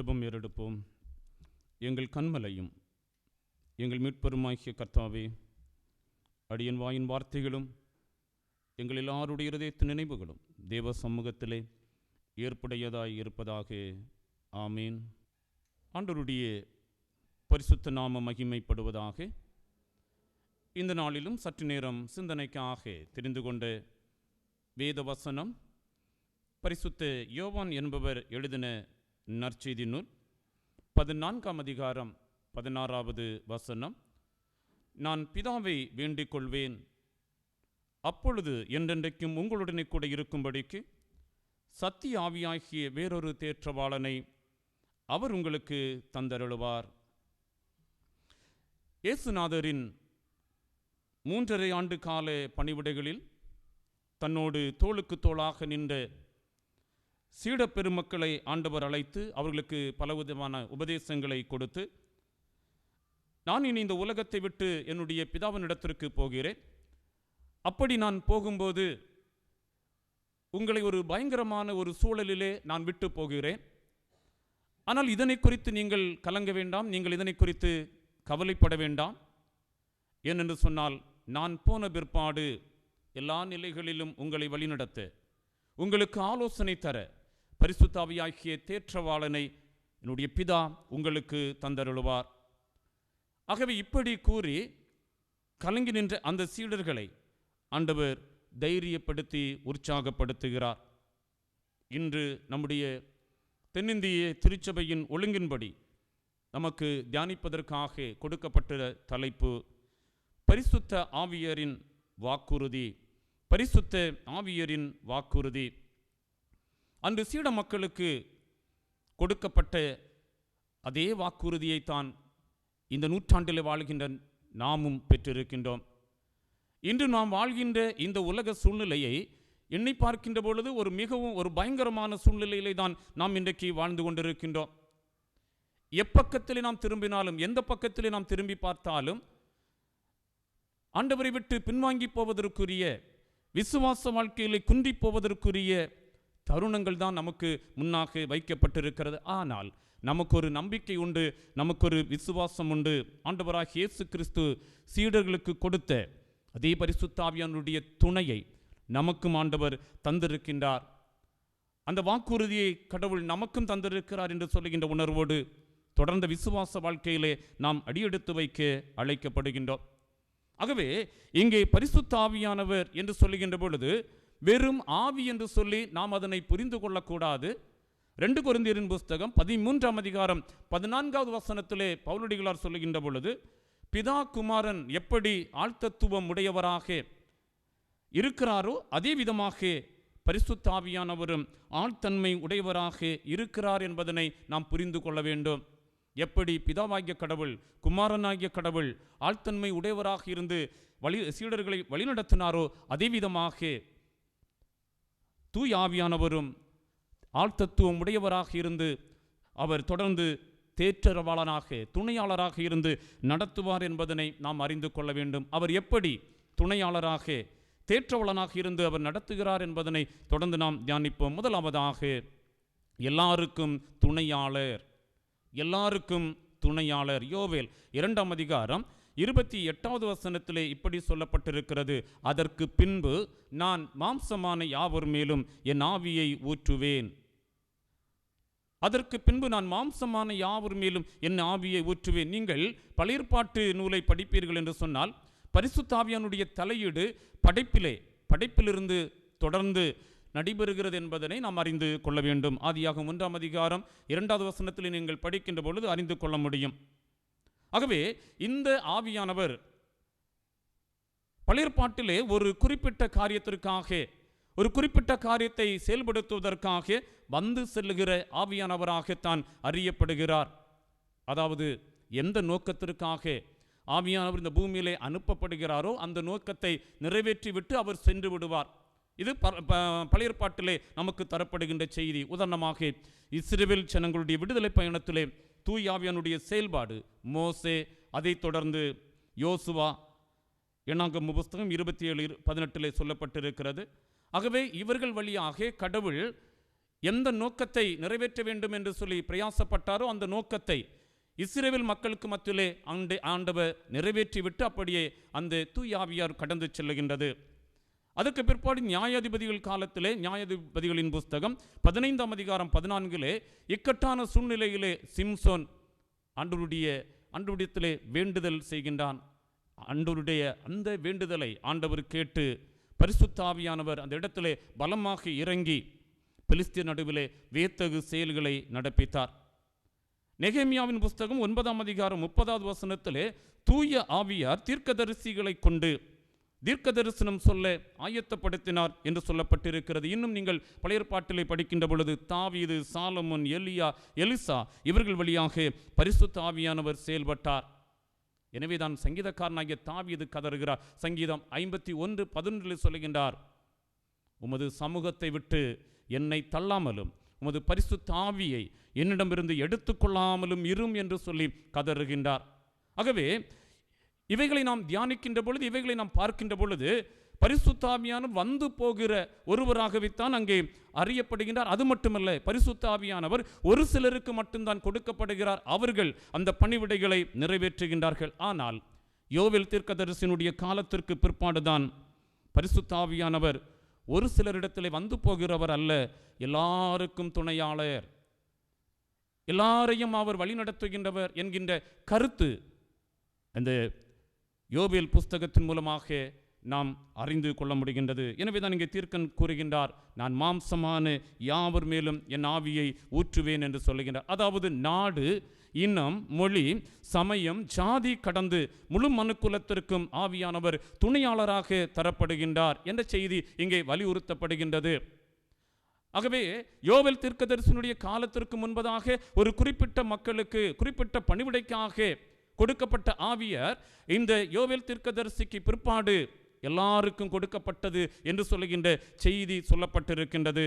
ஜெபம் ஏறெடுப்போம். எங்கள் கண்மலையும் எங்கள் மீட்பெருமாகிய கர்த்தாவே, அடியன் வாயின் வார்த்தைகளும் எங்கள் எல்லாருடைய இருதயத்தின் நினைவுகளும் தேவ சமூகத்திலே ஏற்புடையதாய் இருப்பதாக. ஆமீன். ஆண்டவருடைய பரிசுத்த நாம மகிமைப்படுவதாக. இந்த நாளிலும் சற்று நேரம் சிந்தனைக்காக தெரிந்து கொண்ட வேத வசனம் பரிசுத்த யோவான் என்பவர் எழுதின நற்செய்தி நூல் 14ஆம் அதிகாரம் 16வது வசனம். நான் பிதாவை வேண்டிக் கொள்வேன், அப்பொழுது என்றென்றைக்கும் உங்களுடனே கூட இருக்கும்படிக்கு சத்திய ஆவியாகிய வேறொரு தேற்றவாளனை அவர் உங்களுக்கு தந்தருளுவார். இயேசுநாதரின் 3½ ஆண்டு கால பணிவிடைகளில் தன்னோடு தோளுக்கு தோளாக நின்ற சீடப் பெருமக்களை ஆண்டவர் அழைத்து அவர்களுக்கு பலவிதமான உபதேசங்களை கொடுத்து, நான் இனி இந்த உலகத்தை விட்டு என்னுடைய பிதாவினிடத்திற்கு போகிறேன். அப்படி நான் போகும்போது உங்களை ஒரு பயங்கரமான ஒரு சூழலிலே நான் விட்டு போகிறேன். ஆனால் இதனை குறித்து நீங்கள் கலங்க வேண்டாம், நீங்கள் இதனை குறித்து கவலைப்பட வேண்டாம். ஏனென்று சொன்னால், நான் போன பிற்பாடு எல்லா நிலைகளிலும் உங்களை வழிநடத்த, உங்களுக்கு ஆலோசனை தர பரிசுத்த ஆவியாகிய தேற்றவாளனை என்னுடைய பிதா உங்களுக்கு தந்தருளுவார். ஆகவே இப்படி கூறி கலங்கி நின்ற அந்த சீடர்களை ஆண்டவர் தைரியப்படுத்தி உற்சாகப்படுத்துகிறார். இன்று நம்முடைய தென்னிந்திய திருச்சபையின் ஒழுங்கின்படி நமக்கு தியானிப்பதற்காக கொடுக்கப்பட்ட தலைப்பு பரிசுத்த ஆவியரின் வாக்குறுதி. பரிசுத்த ஆவியரின் வாக்குறுதி. அன்று சீட மக்களுக்கு கொடுக்கப்பட்ட அதே வாக்குறுதியைத்தான் இந்த நூற்றாண்டில் வாழ்கின்ற நாமும் பெற்றிருக்கின்றோம். இன்று நாம் வாழ்கின்ற இந்த உலக சூழ்நிலையை எண்ணி பார்க்கின்ற பொழுது மிகவும் ஒரு பயங்கரமான சூழ்நிலையிலே தான் நாம் இன்றைக்கு வாழ்ந்து கொண்டிருக்கின்றோம். எப்பக்கத்திலே நாம் திரும்பினாலும், எந்த பக்கத்திலே நாம் திரும்பி பார்த்தாலும் ஆண்டவரை விட்டு பின்வாங்கி போவதற்குரிய, விசுவாச வாழ்க்கையிலே குன்றி போவதற்குரிய தருணங்கள் தான் நமக்கு முன்னாக வைக்கப்பட்டிருக்கிறது. ஆனால் நமக்கு ஒரு நம்பிக்கை உண்டு, நமக்கு ஒரு விசுவாசம் உண்டு. ஆண்டவராகிய இயேசு கிறிஸ்து சீடர்களுக்கு கொடுத்த அதே பரிசுத்த ஆவியானுடைய துணையை நமக்கும் ஆண்டவர் தந்திருக்கின்றார். அந்த வாக்குறுதியை கடவுள் நமக்கும் தந்திருக்கிறார் என்று சொல்லுகின்ற உணர்வோடு தொடர்ந்த விசுவாச வாழ்க்கையிலே நாம் அடியெடுத்து வைக்க அழைக்கப்படுகின்றோம். ஆகவே இங்கே பரிசுத்த ஆவியானவர் என்று சொல்லுகின்ற பொழுது வெறும் ஆவி என்று சொல்லி நாம் அதனை புரிந்து கொள்ளக்கூடாது. 2 கொரிந்தியரின் புஸ்தகம் 13ஆம் அதிகாரம் 14வது வசனத்திலே பவுலடிகளார் சொல்லுகின்ற பொழுது, பிதா குமாரன் எப்படி ஆழ்த்தத்துவம் உடையவராக இருக்கிறாரோ அதே விதமாக பரிசுத்த ஆவியானவரும் ஆழ்த்தன்மை உடையவராக இருக்கிறார் என்பதனை நாம் புரிந்து கொள்ள வேண்டும். எப்படி பிதாவாகிய கடவுள், குமாரனாகிய கடவுள் ஆழ்த்தன்மை உடையவராக இருந்து சீடர்களை வழிநடத்தினாரோ அதே விதமாக தூய் ஆவியானவரும் ஆழ்த்தத்துவம் உடையவராக இருந்து அவர் தொடர்ந்து தேற்றரவாளனாக, துணையாளராக இருந்து நடத்துவார் என்பதனை நாம் அறிந்து கொள்ள வேண்டும். அவர் எப்படி துணையாளராக, தேற்றவாளனாக இருந்து அவர் நடத்துகிறார் என்பதனை தொடர்ந்து நாம் தியானிப்போம். முதலாவதாக, எல்லாருக்கும் துணையாளர். எல்லாருக்கும் துணையாளர். யோவேல் 2ஆம் அதிகாரம் 28வது வசனத்திலே இப்படி சொல்லப்பட்டிருக்கிறது, அதற்கு பின்பு நான் மாம்சமான யாவர் மேலும் என் ஆவியை ஊற்றுவேன். அதற்கு பின்பு நான் மாம்சமான யாவர் மேலும் என் ஆவியை ஊற்றுவேன். நீங்கள் பழைய ஏற்பாட்டு நூலை படிப்பீர்கள் என்று சொன்னால், பரிசுத்த ஆவியானுடைய தலையீடு படைப்பிலிருந்து தொடர்ந்து நடைபெறுகிறது என்பதனை நாம் அறிந்து கொள்ள வேண்டும். ஆதியாகமம் 1ஆம் அதிகாரம் 2வது வசனத்தில் நீங்கள் படிக்கின்ற பொழுது அறிந்து கொள்ள முடியும். ஆகவே இந்த ஆவியானவர் பழைய ஏற்பாட்டிலே ஒரு குறிப்பிட்ட காரியத்திற்காக, ஒரு குறிப்பிட்ட காரியத்தை செயல்படுத்துவதற்காக வந்து செல்லுகிற ஆவியானவராகத்தான் அறியப்படுகிறார். அதாவது எந்த நோக்கத்திற்காக ஆவியானவர் இந்த பூமியிலே அனுப்பப்படுகிறாரோ அந்த நோக்கத்தை நிறைவேற்றிவிட்டு அவர் சென்று விடுவார். இது பழைய ஏற்பாட்டிலே நமக்கு தரப்படுகின்ற செய்தி. உதாரணமாக இஸ்ரவேல் ஜனங்களுடைய விடுதலை பயணத்திலே தூய் ஆவியானுடைய செயல்பாடு மோசே, அதைத் தொடர்ந்து யோசுவா, எண்ணாகம புஸ்தகம் 27:18 சொல்லப்பட்டிருக்கிறது. ஆகவே இவர்கள் வழியாக கடவுள் எந்த நோக்கத்தை நிறைவேற்ற வேண்டும் என்று சொல்லி பிரயாசப்பட்டாரோ அந்த நோக்கத்தை இஸ்ரவேல் மக்களுக்கு மத்தியிலே ஆண்டவர் நிறைவேற்றிவிட்டு அப்படியே அந்த தூய ஆவியார் கடந்து செல்லுகின்றது. அதற்கு பிற்பாடு நியாயாதிபதிகள் காலத்திலே, நியாயாதிபதிகளின் புஸ்தகம் 15ஆம் அதிகாரம் 14 இக்கட்டான சூழ்நிலையிலே சிம்சோன் ஆண்டவரிடத்திலே வேண்டுதல் செய்கின்றான். ஆண்டவருடைய அந்த வேண்டுதலை ஆண்டவர் கேட்டு பரிசுத்த ஆவியானவர் அந்த இடத்திலே பலமாக இறங்கி பெலிஸ்தியர் நடுவிலே வியத்தகு செயல்களை நடப்பித்தார். நெகேமியாவின் புஸ்தகம் 9ஆம் அதிகாரம் 30வது வசனத்திலே தூய ஆவியார் தீர்க்கதரிசிகளை கொண்டு தீர்க்க தரிசனம் சொல்ல ஆயத்தப்படுத்தினார் என்று சொல்லப்பட்டிருக்கிறது. இன்னும் நீங்கள் பழைய ஏற்பாட்டிலே படிக்கின்ற பொழுது தாவீது, சாலமோன், எலியா, எலிசா இவர்கள் வழியாக பரிசுத்த ஆவியானவர் செயல்பட்டார். எனவேதான் சங்கீதக்காரனாகிய தாவீது கதறுகிறார். சங்கீதம் 51:11 சொல்லுகின்றார், உமது சமூகத்தை விட்டு என்னை தள்ளாமலும் உமது பரிசுத்த ஆவியை என்னிடமிருந்து எடுத்துக்கொள்ளாமலும் இரும் என்று சொல்லி கதறுகின்றார். ஆகவே இவைகளை நாம் தியானிக்கின்ற பொழுது, இவைகளை நாம் பார்க்கின்ற பொழுது பரிசுத்த ஆவியானவர் வந்து போகிற ஒருவராகவேத்தான் அங்கே அறியப்படுகின்றார். அது மட்டுமல்ல, பரிசுத்த ஆவியானவர் ஒரு சிலருக்கு மட்டும்தான் கொடுக்கப்படுகிறார். அவர்கள் அந்த பணிவிடைகளை நிறைவேற்றுகின்றார்கள். ஆனால் யோவேல் தீர்க்கதரிசியினுடைய காலத்திற்கு பிற்பாடுதான் பரிசுத்த ஆவியானவர் ஒரு சிலரிடத்திலே வந்து போகிறவர் அல்ல, எல்லாருக்கும் துணையாளர், எல்லாரையும் அவர் வழிநடத்துகின்றவர் என்கின்ற கருத்து அந்த யோவேல் புஸ்தகத்தின் மூலமாக நாம் அறிந்து கொள்ள முடிகின்றது. எனவே தான் இங்கே தீர்க்கன் கூறுகின்றார், நான் மாம்சமான யாவர் மேலும் என் ஆவியை ஊற்றுவேன் என்று சொல்லுகின்றார். அதாவது நாடு, இனம், மொழி, சமயம், ஜாதி கடந்து முழு மனுக்குலத்திற்கும் ஆவியானவர் துணையாளராக தரப்படுகின்றார் என்ற செய்தி இங்கே வலியுறுத்தப்படுகின்றது. ஆகவே யோவேல் தீர்க்கதரிசியினுடைய காலத்திற்கு முன்பதாக ஒரு குறிப்பிட்ட மக்களுக்கு குறிப்பிட்ட பணிவிடைக்காக கொடுக்கப்பட்ட ஆவியார் இந்த யோவேல் தீர்க்கதரிசிக்கு பிற்பாடு எல்லாருக்கும் கொடுக்கப்பட்டது என்று சொல்லுகின்ற செய்தி சொல்லப்பட்டிருக்கின்றது.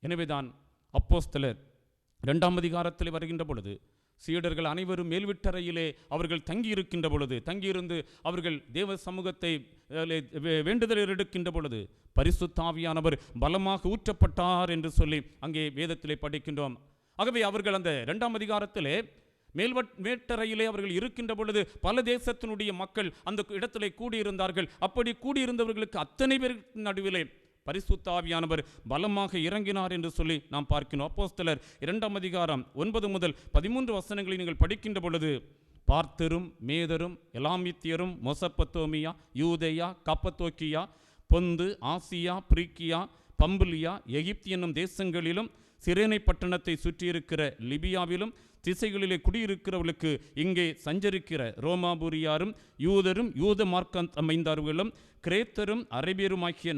எனவேதான் அப்போஸ்தலர் 2ஆம் அதிகாரத்தில் வருகின்ற பொழுது சீடர்கள் அனைவரும் மேல்விட்டறையிலே அவர்கள் தங்கியிருக்கின்ற பொழுது, தங்கியிருந்து அவர்கள் தேவ சமூகத்தை வேண்டுதல் எடுக்கின்ற பொழுது பரிசுத்த ஆவியானவர் பலமாக ஊற்றப்பட்டார் என்று சொல்லி அங்கே வேதத்திலே படிக்கின்றோம். ஆகவே அவர்கள் அந்த 2ஆம் அதிகாரத்திலே மேல்விட்டறையிலே அவர்கள் இருக்கின்ற பொழுது பல தேசத்தினுடைய மக்கள் அந்த இடத்திலே கூடியிருந்தார்கள். அப்படி கூடியிருந்தவர்களுக்கு அத்தனை பேர் நடுவிலே பரிசுத்த ஆவியானவர் பலமாக இறங்கினார் என்று சொல்லி நாம் பார்க்கிறோம். அப்போஸ்தலர் 2ஆம் அதிகாரம் 9 முதல் 13 வசனங்களை நீங்கள் படிக்கின்ற பொழுது பார்த்தரும், மேதரும், எலாமித்தியரும், மொசப்பத்தோமியா, யூதேயா, கப்பத்தோக்கியா, பொந்து, ஆசியா, பிரிக்கியா, பம்புலியா, எகிப்து என்னும் தேசங்களிலும் சிரேனை பட்டணத்தை சுற்றியிருக்கிற லிபியாவிலும் திசைகளிலே குடியிருக்கிறவர்களுக்கு இங்கே சஞ்சரிக்கிற ரோமாபுரியாரும் யூதரும் யூத மார்க்கம் அமைந்தார்களும் கிரேத்தரும் அரேபியருமாகிய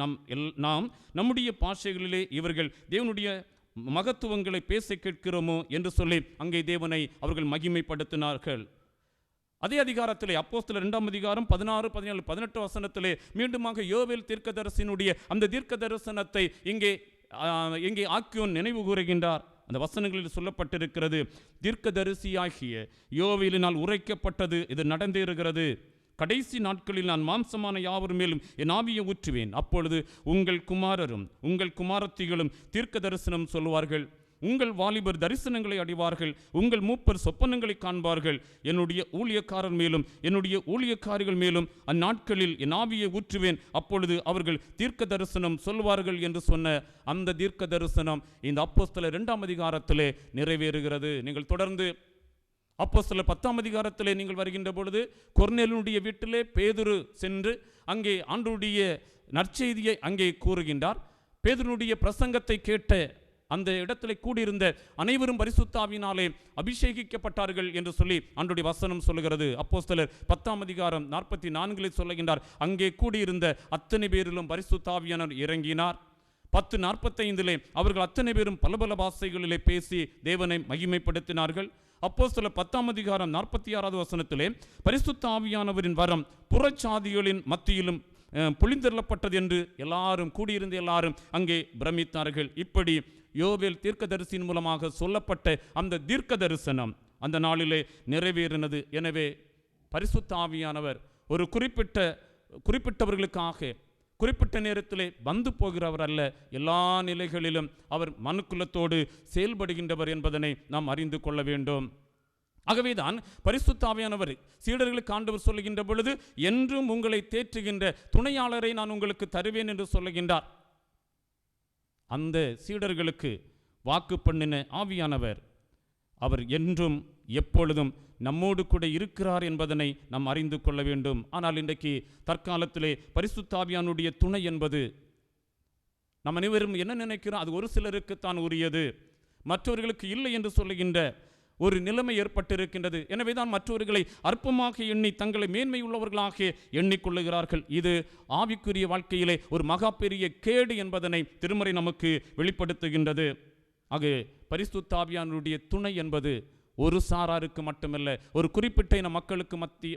நாம் நம்முடைய பாஷைகளிலே இவர்கள் தேவனுடைய மகத்துவங்களை பேச கேட்கிறோமோ என்று சொல்லி அங்கே தேவனை அவர்கள் மகிமைப்படுத்தினார்கள். அதே அதிகாரத்திலே அப்போஸ்தலர் 2ஆம் அதிகாரம் 16, 17, 18 வசனத்திலே மீண்டுமாக யோவேல் தீர்க்கதரிசியினுடைய அந்த தீர்க்க தரிசனத்தை இங்கே ஆக்கியோன் நினைவு கூறுகின்றார். அந்த வசனங்களில் சொல்லப்பட்டிருக்கிறது, தீர்க்கதரிசியாகிய யோவேலினால் உரைக்கப்பட்டது இது நடந்தேறுகிறது. கடைசி நாட்களில் நான் மாம்சமான யாவர் மேலும் என் ஆவியை ஊற்றுவேன். அப்பொழுது உங்கள் குமாரரும் உங்கள் குமாரத்திகளும் தீர்க்க தரிசனம் சொல்லுவார்கள். உங்கள் வாலிபர் தரிசனங்களை அடைவார்கள். உங்கள் மூப்பர் சொப்பனங்களை காண்பார்கள். என்னுடைய ஊழியக்காரர் மேலும் என்னுடைய ஊழியக்காரிகள் மேலும் அந்நாட்களில் என் ஆவியை ஊற்றுவேன். அப்பொழுது அவர்கள் தீர்க்க தரிசனம் சொல்வார்கள் என்று சொன்ன அந்த தீர்க்க தரிசனம் இந்த அப்போஸ்தலர் 2ஆம் அதிகாரத்திலே நிறைவேறுகிறது. நீங்கள் தொடர்ந்து அப்போஸ்தலர் 10ஆம் அதிகாரத்திலே நீங்கள் வருகின்ற பொழுது கொர்நேலியுடைய வீட்டிலே பேதுரு சென்று அங்கே ஆண்டவருடைய நற்செய்தியை அங்கே கூறுகின்றார். பேதுருடைய பிரசங்கத்தை கேட்ட அந்த இடத்துல கூடியிருந்த அனைவரும் பரிசுத்த ஆவியினாலே அபிஷேகிக்கப்பட்டார்கள் என்று சொல்லி ஆண்டவருடைய வசனம் சொல்லுகிறது. அப்போஸ்தலர் 10ஆம் அதிகாரம் 44 சொல்லுகின்றார், அங்கே கூடியிருந்த அத்தனை பேரிலும் பரிசுத்த ஆவியானவர் இறங்கினார். 10:45 அவர்கள் அத்தனை பேரும் பல பல பாஷைகளிலே பேசி தேவனை மகிமைப்படுத்தினார்கள். அப்போஸ்தலர் 10ஆம் அதிகாரம் 46வது வசனத்திலே பரிசுத்த ஆவியானவரின் வரம் புறச்சாதிகளின் மத்தியிலும் பொழிந்தள்ளப்பட்டது என்று எல்லாரும் கூடியிருந்த எல்லாரும் அங்கே பிரமித்தார்கள். இப்படி யோவேல் தீர்க்கதரிசியின் மூலமாக சொல்லப்பட்ட அந்த தீர்க்க தரிசனம் அந்த நாளிலே நிறைவேறினது. எனவே பரிசுத்த ஆவியானவர் ஒரு குறிப்பிட்டவர்களுக்காக குறிப்பிட்ட நேரத்திலே வந்து போகிறவர் அல்ல, எல்லா நிலைகளிலும் அவர் மனுக்குலத்தோடு செயல்படுகின்றவர் என்பதனை நாம் அறிந்து கொள்ள வேண்டும். ஆகவேதான் பரிசுத்த ஆவியானவர் சீடர்களுக்கு ஆண்டவர் சொல்லுகின்ற பொழுது, என்றும் உங்களை தேற்றுகின்ற துணையாளரை நான் உங்களுக்கு தருவேன் என்று சொல்லுகின்றார். அந்த சீடர்களுக்கு வாக்கு பண்ணின ஆவியானவர் அவர் என்றும் எப்பொழுதும் நம்மோடு கூட இருக்கிறார் என்பதனை நாம் அறிந்து கொள்ள வேண்டும். ஆனால் இன்றைக்கு தற்காலத்திலே பரிசுத்த ஆவியானுடைய துணை என்பது நம்ம அனைவரும் என்ன நினைக்கிறோம், அது ஒரு சிலருக்குத்தான் உரியது, மற்றவர்களுக்கு இல்லை என்று சொல்லுகின்ற ஒரு நிலைமை ஏற்பட்டிருக்கின்றது. எனவே தான் மற்றவர்களை அற்பமாக எண்ணி தங்களை மேன்மை உள்ளவர்களாக எண்ணிக்கொள்ளுகிறார்கள். இது ஆவிக்குரிய வாழ்க்கையிலே ஒரு மகா பெரிய கேடு என்பதனை திருமறை நமக்கு வெளிப்படுத்துகின்றது. ஆக பரிசுத்த ஆவியானுடைய துணை என்பது ஒரு சாராருக்கு மட்டுமல்ல, ஒரு குறிப்பிட்ட இன மக்களுக்கு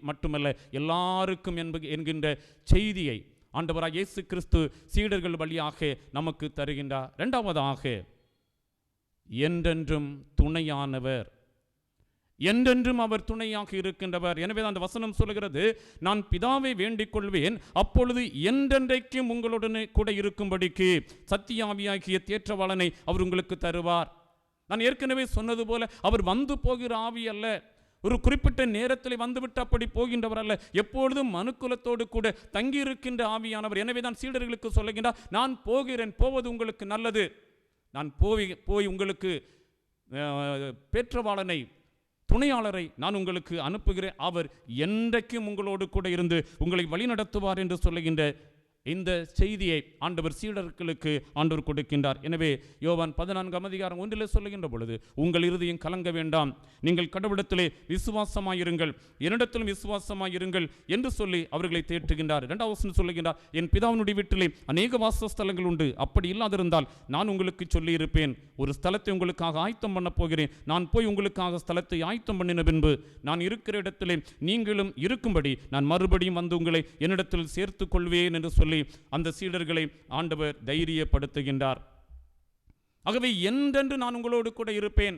மட்டுமல்ல, எல்லாருக்கும் என்கின்ற செய்தியை ஆண்டவராக இயேசு கிறிஸ்து சீடர்கள் வழியாக நமக்கு தருகின்றார். இரண்டாவதாக, என்றென்றும் துணையானவர், என்றென்றும் அவர் துணையாக இருக்கின்றவர். எனவே அந்த வசனம் சொல்கிறது, நான் பிதாவை வேண்டிக் கொள்வேன், அப்பொழுது என்றென்றைக்கும் உங்களுடனே கூட இருக்கும்படிக்கு சத்தியாவியாகிய தேற்றவாளனை அவர் உங்களுக்கு தருவார். நான் ஏற்கனவே சொன்னது போல அவர் வந்து போகிற ஆவி அல்ல, ஒரு குறிப்பிட்ட நேரத்தில் வந்துவிட்டு அப்படி போகின்றவர் அல்ல, எப்பொழுதும் மனுக்குலத்தோடு கூட தங்கியிருக்கின்ற ஆவியானவர். எனவே தான் சீடர்களுக்கு சொல்லுகின்றார், நான் போகிறேன், போவது உங்களுக்கு நல்லது, நான் போய் உங்களுக்கு பேற்றவாளனை துணையாளரை நான் உங்களுக்கு அனுப்புகிறேன், அவர் என்றைக்கும் உங்களோடு கூட இருந்து உங்களை வழிநடத்துவார் என்று சொல்லுகின்ற இந்த செய்தியை ஆண்டவர் சீடர்களுக்கு ஆண்டவர் கொடுக்கின்றார். எனவே யோவான் 14:1 சொல்லுகின்ற பொழுது, உங்கள் இருதயம் கலங்க வேண்டாம், நீங்கள் கடவுளிடத்திலே விசுவாசமாயிருங்கள், என்னிடத்திலும் விசுவாசமாயிருங்கள் என்று சொல்லி அவர்களை தேற்றுகின்றார். 2வது சொல்லுகின்றார், என் பிதாவினுடைய வீட்டிலே அநேக வாசஸ்தலங்கள் உண்டு, அப்படி இல்லாதிருந்தால் நான் உங்களுக்கு சொல்லி இருப்பேன், ஒரு ஸ்தலத்தை உங்களுக்காக ஆயத்தம் பண்ண போகிறேன், நான் போய் உங்களுக்காக ஸ்தலத்தை ஆயத்தம் பண்ணின பின்பு நான் இருக்கிற இடத்திலே நீங்களும் இருக்கும்படி நான் மறுபடியும் வந்து உங்களை என்னிடத்தில் சேர்த்து கொள்வேன் என்று சொல்லி அந்த சீடர்களை ஆண்டவர் தைரியப்படுத்துகின்றார். ஆகவே என்றென்று நான் உங்களோடு கூட இருப்பேன்,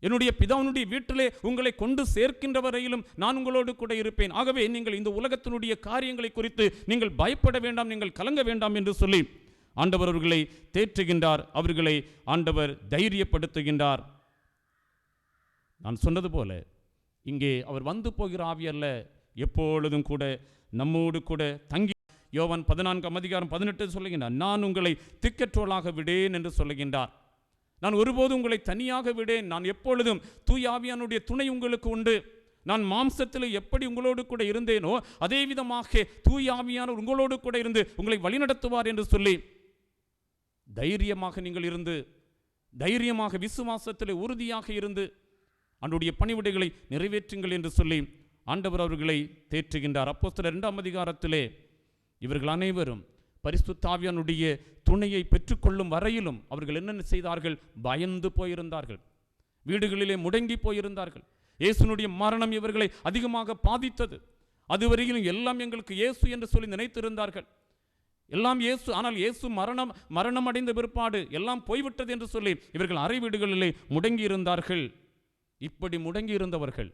என்னுடைய பிதாவினுடைய வீட்டிலே உங்களை கொண்டு சேர்க்கின்ற வரையிலும் நான் உங்களோடு கூட இருப்பேன். ஆகவே நீங்கள் இந்த உலகத்தினுடைய காரியங்களை குறித்து நீங்கள் பயப்பட வேண்டாம், நீங்கள் கலங்க வேண்டாம் என்று சொல்லி ஆண்டவர் அவர்களை தேற்றுகின்றார், அவர்களை ஆண்டவர் தைரியப்படுத்துகின்றார். நான் சொன்னது போல இங்கே அவர் வந்து போகிற ஆவி அல்ல, எப்பொழுதும் கூட நம்மோடு கூட தங்கி. யோவான் 14:18 சொல்லுகின்றார், நான் உங்களை திக்கற்றோளாக விடேன் என்று சொல்லுகின்றார். நான் ஒருபோதும் உங்களை தனியாக விடேன், நான் எப்பொழுதும் தூய ஆவியானுடைய துணை உங்களுக்கு உண்டு. நான் மாம்சத்தில் எப்படி உங்களோடு கூட இருந்தேனோ அதே விதமாக தூய ஆவியானவர் உங்களோடு கூட இருந்து உங்களை வழிநடத்துவார் என்று சொல்லி தைரியமாக நீங்கள் இருந்து, தைரியமாக விசுவாசத்தில் உறுதியாக இருந்து அவருடைய பணிவிடைகளை நிறைவேற்றுங்கள் என்று சொல்லி ஆண்டவர் அவர்களை தேற்றுகின்றார். அப்போஸ்தலர் 2 இவர்கள் அனைவரும் பரிசுத்த ஆவியானுடைய துணையை பெற்றுக்கொள்ளும் வரையிலும் அவர்கள் என்னென்ன செய்தார்கள், பயந்து போயிருந்தார்கள், வீடுகளிலே முடங்கி போயிருந்தார்கள். இயேசுனுடைய மரணம் இவர்களை அதிகமாக பாதித்தது. அதுவரையிலும் எல்லாம் எங்களுக்கு இயேசு என்று சொல்லி நினைத்திருந்தார்கள், எல்லாம் இயேசு. ஆனால் இயேசு மரணம் அடைந்த பிற்பாடு எல்லாம் போய்விட்டது என்று சொல்லி இவர்கள் அறை வீடுகளிலே முடங்கி இருந்தார்கள். இப்படி முடங்கி இருந்தவர்கள்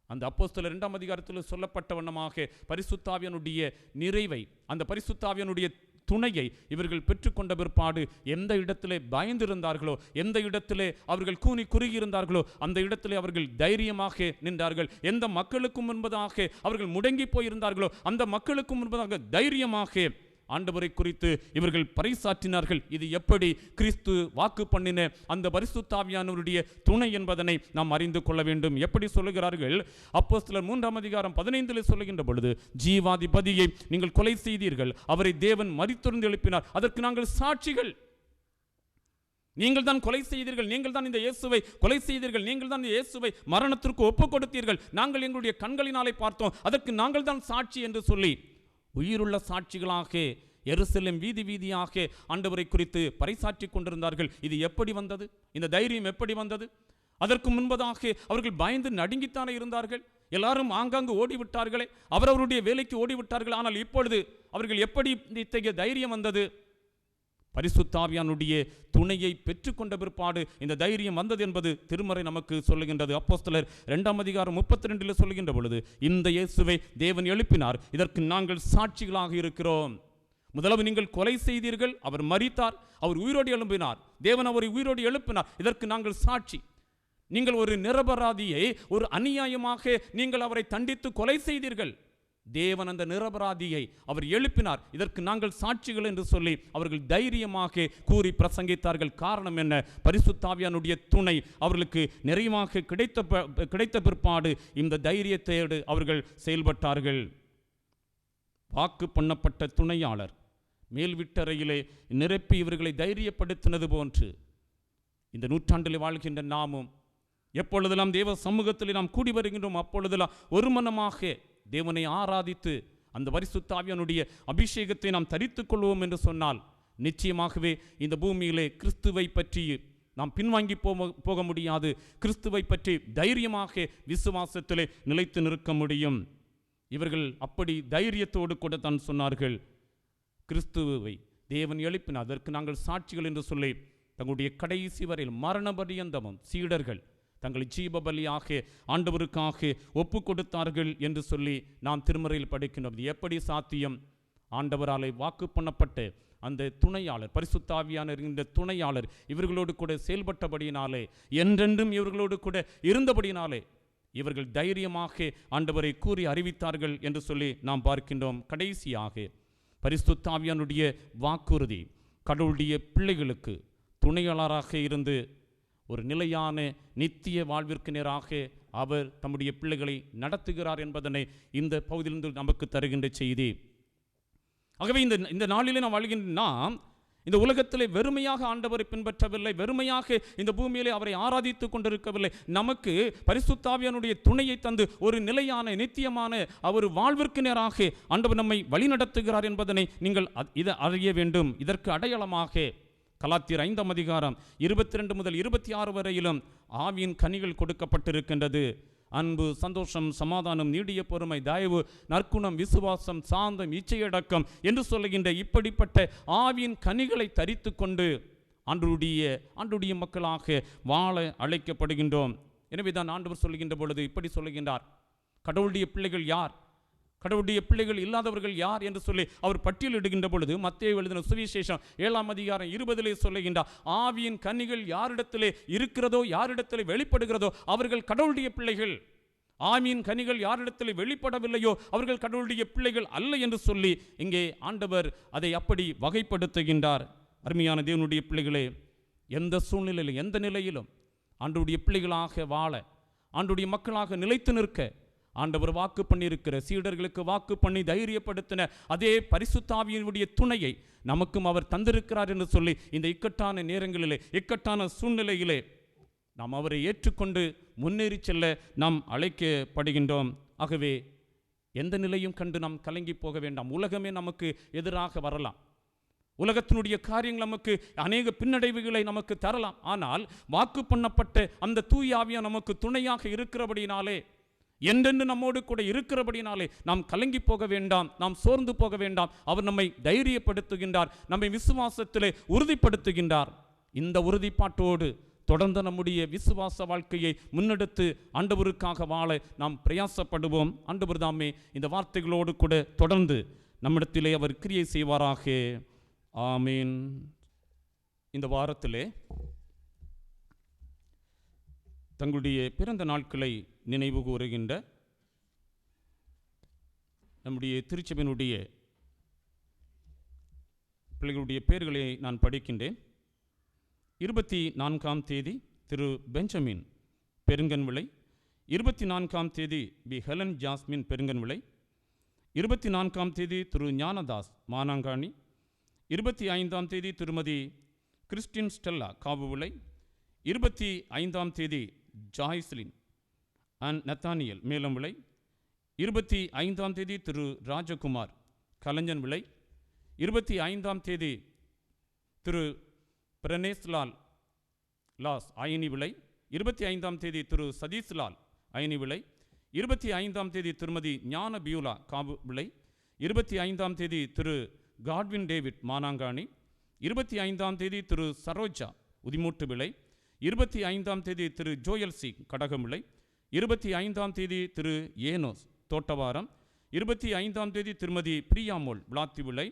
அந்த அப்போஸ்தலர் 2 சொல்லப்பட்ட வண்ணமாக பரிசுத்த ஆவியானுடைய நிறைவை, அந்த பரிசுத்த ஆவியானுடைய துணையை இவர்கள் பெற்றுக்கொண்ட பிற்பாடு எந்த இடத்திலே பயந்திருந்தார்களோ, எந்த இடத்திலே அவர்கள் கூனி குறுகி இருந்தார்களோ அந்த இடத்திலே அவர்கள் தைரியமாக நின்றார்கள். எந்த மக்களுக்கும் முன்பதாக அவர்கள் முடங்கி போயிருந்தார்களோ அந்த மக்களுக்கும் முன்பதாக தைரியமாக ஆண்டவரை குறித்து இவர்கள் பறைசாற்றினார்கள். இது எப்படி கிறிஸ்து வாக்கு பண்ணின அந்த பரிசுத்த ஆவியானவருடைய துணை என்பதனை நாம் அறிந்து கொள்ள வேண்டும். எப்படி சொல்லுகிறார்கள், அப்போஸ்தலர் 3:15 சொல்லுகின்ற பொழுது, ஜீவாதிபதியை நீங்கள் கொலை செய்தீர்கள், அவரை தேவன் மரித்தெழுந்து எழுப்பினார், அதற்கு நாங்கள் சாட்சிகள். நீங்கள் தான் கொலை செய்தீர்கள், நீங்கள் தான் இந்த இயேசுவை கொலை செய்தீர்கள், நீங்கள் தான் இந்த இயேசுவை மரணத்திற்கு ஒப்புக் கொடுத்தீர்கள், நாங்கள் எங்களுடைய கண்களினாலே பார்த்தோம், அதற்கு நாங்கள் தான் சாட்சி என்று சொல்லி உயிருள்ள சாட்சிகளாக எருசலேம் வீதி வீதியாக ஆண்டவரை குறித்து பறைசாற்றி கொண்டிருந்தார்கள். இது எப்படி வந்தது? இந்த தைரியம் எப்படி வந்தது? அதற்கு முன்பதாக அவர்கள் பயந்து நடுங்கித்தானே இருந்தார்கள். எல்லாரும் ஆங்காங்கு ஓடிவிட்டார்களே, அவரவருடைய வேலைக்கு ஓடிவிட்டார்கள். ஆனால் இப்பொழுது அவர்கள் எப்படி இத்தகைய தைரியம் வந்தது? பரிசுத்த ஆவியானுடைய துணையை பெற்றுக்கொண்ட பிற்பாடு இந்த தைரியம் வந்தது என்பது திருமறை நமக்கு சொல்லுகின்றது. அப்போஸ்தலர் 2:32 சொல்லுகின்ற பொழுது, இந்த இயேசுவை தேவன் எழுப்பினார், இதற்கு நாங்கள் சாட்சிகளாக இருக்கிறோம். முதலாவது நீங்கள் கொலை செய்தீர்கள், அவர் மரித்தார், அவர் உயிரோடு எழும்பினார், தேவன் அவரை உயிரோடு எழுப்பினார், இதற்கு நாங்கள் சாட்சி. நீங்கள் ஒரு நிரபராதியை ஒரு அநியாயமாக நீங்கள் அவரை தண்டித்து கொலை செய்தீர்கள், தேவன் அந்த நிரபராதியை அவர் எழுப்பினார், இதற்கு நாங்கள் சாட்சிகள் என்று சொல்லி அவர்கள் தைரியமாக கூறி பிரசங்கித்தார்கள். காரணம் என்ன? பரிசுத்த ஆவியானுடைய துணை அவர்களுக்கு நிறைவாக கிடைத்த பிற்பாடு இந்த தைரியத்தோடு அவர்கள் செயல்பட்டார்கள். வாக்கு பண்ணப்பட்ட துணையாளர் மேல் வீட்டறையிலே நிரப்பி இவர்களை தைரியப்படுத்தினது போன்று இந்த நூற்றாண்டில் வாழ்கின்ற நாமும் எப்பொழுதெல்லாம் தேவ சமூகத்தில் நாம் கூடி வருகின்றோம் அப்பொழுதெல்லாம் ஒரு மனமாக தேவனை ஆராதித்து அந்த பரிசுத்த ஆவியானுடைய அபிஷேகத்தை நாம் தரித்துக் கொள்வோம் என்று சொன்னால் நிச்சயமாகவே இந்த பூமியிலே கிறிஸ்துவை பற்றி நாம் பின்வாங்கி போக முடியாது. கிறிஸ்துவை பற்றி தைரியமாக விசுவாசத்திலே நிலைத்து நிற்க முடியும். இவர்கள் அப்படி தைரியத்தோடு கூட தான் சொன்னார்கள், கிறிஸ்துவை தேவன் எழுப்பினார், அதற்கு நாங்கள் சாட்சிகள் என்று சொல்லி தங்களுடைய கடைசி வரையில் மரண பரியந்தமும் சீடர்கள் தங்களை ஜீவ பலியாக ஆண்டவருக்காக ஒப்பு கொடுத்தார்கள் என்று சொல்லி நாம் திருமறையில் படிக்கின்றோம். எப்படி சாத்தியம்? ஆண்டவராலே வாக்கு பண்ணப்பட்ட அந்த துணையாளர், பரிசுத்த ஆவியானவர் இந்த துணையாளர் இவர்களோடு கூட செயல்பட்டபடியினாலே, என்றென்றும் இவர்களோடு கூட இருந்தபடியினாலே இவர்கள் தைரியமாக ஆண்டவரை கூறி அறிவித்தார்கள் என்று சொல்லி நாம் பார்க்கின்றோம். கடைசியாக பரிசுத்த ஆவியானுடைய வாக்குறுதி கடவுளுடைய பிள்ளைகளுக்கு துணையாளராக இருந்து ஒரு நிலையான நித்திய வாழ்விற்கு நேராக அவர் தம்முடைய பிள்ளைகளை நடத்துகிறார் என்பதனை இந்த பகுதியிலிருந்து நமக்கு தருகின்ற செய்தி. ஆகவே இந்த நாளிலே நாம் வாழ்கின்ற நாம் இந்த உலகத்திலே வெறுமையாக ஆண்டவரை பின்பற்றவில்லை, வெறுமையாக இந்த பூமியிலே அவரை ஆராதித்து கொண்டிருக்கவில்லை. நமக்கு பரிசுத்த ஆவியானுடைய துணையை தந்து ஒரு நிலையான நித்தியமான அவர் வாழ்விற்கு நேராக ஆண்டவர் நம்மை வழிநடத்துகிறார் என்பதனை நீங்கள் இதை அறிய வேண்டும். இதற்கு அடையாளமாக கலாத்தியர் 5ஆம் அதிகாரம் 22 முதல் 26 வரையிலும் ஆவியின் கனிகள் கொடுக்கப்பட்டிருக்கின்றது. அன்பு, சந்தோஷம், சமாதானம், நீடிய பொறுமை, தயவு, நற்குணம், விசுவாசம், சாந்தம், இச்சையடக்கம் என்று சொல்லுகின்ற இப்படிப்பட்ட ஆவியின் கனிகளை தரித்து கொண்டு ஆண்டவருடைய மக்களாக வாழ அழைக்கப்படுகின்றோம். எனவே தான் ஆண்டவர் சொல்லுகின்ற பொழுது இப்படி சொல்லுகின்றார், கடவுளுடைய பிள்ளைகள் யார், கடவுளுடைய பிள்ளைகள் இல்லாதவர்கள் யார் என்று சொல்லி அவர் பட்டியலிடுகின்ற பொழுது மத்தேயு எழுதின சுவிசேஷம் 7ஆம் அதிகாரம் 20 சொல்லுகின்றார், ஆவியின் கனிகள் யாரிடத்திலே இருக்கிறதோ, யாரிடத்திலே வெளிப்படுகிறதோ அவர்கள் கடவுளுடைய பிள்ளைகள். ஆவியின் கனிகள் யாரிடத்திலே வெளிப்படவில்லையோ அவர்கள் கடவுளுடைய பிள்ளைகள் அல்ல என்று சொல்லி இங்கே ஆண்டவர் அதை அப்படி வகைப்படுத்துகின்றார். அருமையான தேவனுடைய பிள்ளைகளே, எந்த சூழ்நிலையிலும் எந்த நிலையிலும் ஆண்டவருடைய பிள்ளைகளாக வாழ, ஆண்டவருடைய மக்களாக நிலைத்து நிற்க ஆண்டவர் வாக்கு பண்ணியிருக்கிற, சீடர்களுக்கு வாக்கு பண்ணி தைரியப்படுத்தின அதே பரிசுத்த ஆவியினுடைய துணையை நமக்கும் அவர் தந்திருக்கிறார் என்று சொல்லி இந்த இக்கட்டான நேரங்களிலே, இக்கட்டான சூழ்நிலையிலே நாம் அவரை ஏற்றுக்கொண்டு முன்னேறி செல்ல நாம் அழைக்கப்படுகின்றோம். ஆகவே எந்த நிலையும் கண்டு நாம் கலங்கி போக வேண்டாம். உலகமே நமக்கு எதிராக வரலாம், உலகத்தினுடைய காரியங்கள் நமக்கு அநேக பின்னடைவுகளை நமக்கு தரலாம். ஆனால் வாக்கு பண்ணப்பட்ட அந்த தூய ஆவியா நமக்கு துணையாக இருக்கிறபடினாலே, என்றென்று நம்மோடு கூட இருக்கிறபடினாலே நாம் கலங்கி போக வேண்டாம், நாம் சோர்ந்து போக வேண்டாம். அவர் நம்மை தைரியப்படுத்துகின்றார், நம்மை விசுவாசத்திலே உறுதிப்படுத்துகின்றார். இந்த உறுதிப்பாட்டோடு தொடர்ந்து நம்முடைய விசுவாச வாழ்க்கையை முன்னெடுத்து ஆண்டவருக்காக வாழ நாம் பிரயாசப்படுவோம். ஆண்டவர் தாமே இந்த வார்த்தைகளோடு கூட தொடர்ந்து நம்மிடத்திலே அவர் கிரியை செய்வாராக. ஆமீன். இந்த வாரத்திலே தங்களுடைய பிறந்த நாட்களை நினைவு கூறுகின்ற நம்முடைய திருச்சபையினுடைய பிள்ளைகளுடைய பெயர்களை நான் படிக்கின்றேன். 24ஆம் தேதி திரு பெஞ்சமின் பெருங்கன்விளை, 24ஆம் தேதி பி ஹெலன் ஜாஸ்மின் பெருங்கன்விளை, 24ஆம் தேதி திரு ஞானதாஸ் மானாங்காணி, 25ஆம் தேதி திருமதி கிறிஸ்டின் ஸ்டெல்லா காவுவிளை, 25ஆம் தேதி ஜாய்ஸ்லின் அண்ட் நத்தானியல் மேலம் விளை, 25ஆம் தேதி திரு ராஜகுமார் கலைஞன் விளை, 25ஆம் தேதி திரு பிரனேஸ்லால் லாஸ் அயனி விளை, 25ஆம் தேதி திரு சதீஸ்லால் அயனி விளை, 25ஆம் தேதி திருமதி ஞான பியூலா காபு விளை, 25ஆம் தேதி திரு காட்வின் டேவிட் மானாங்காணி, 25ஆம் தேதி திரு சரோஜா உதிமூட்டு விளை, 25ஆம் தேதி திரு ஜோயல் சி கடகம் விளை, 25ஆம் தேதி திரு ஏனோஸ் தோட்டவாரம், 25ஆம் தேதி திருமதி பிரியாமோல் விளாத்தி விளை,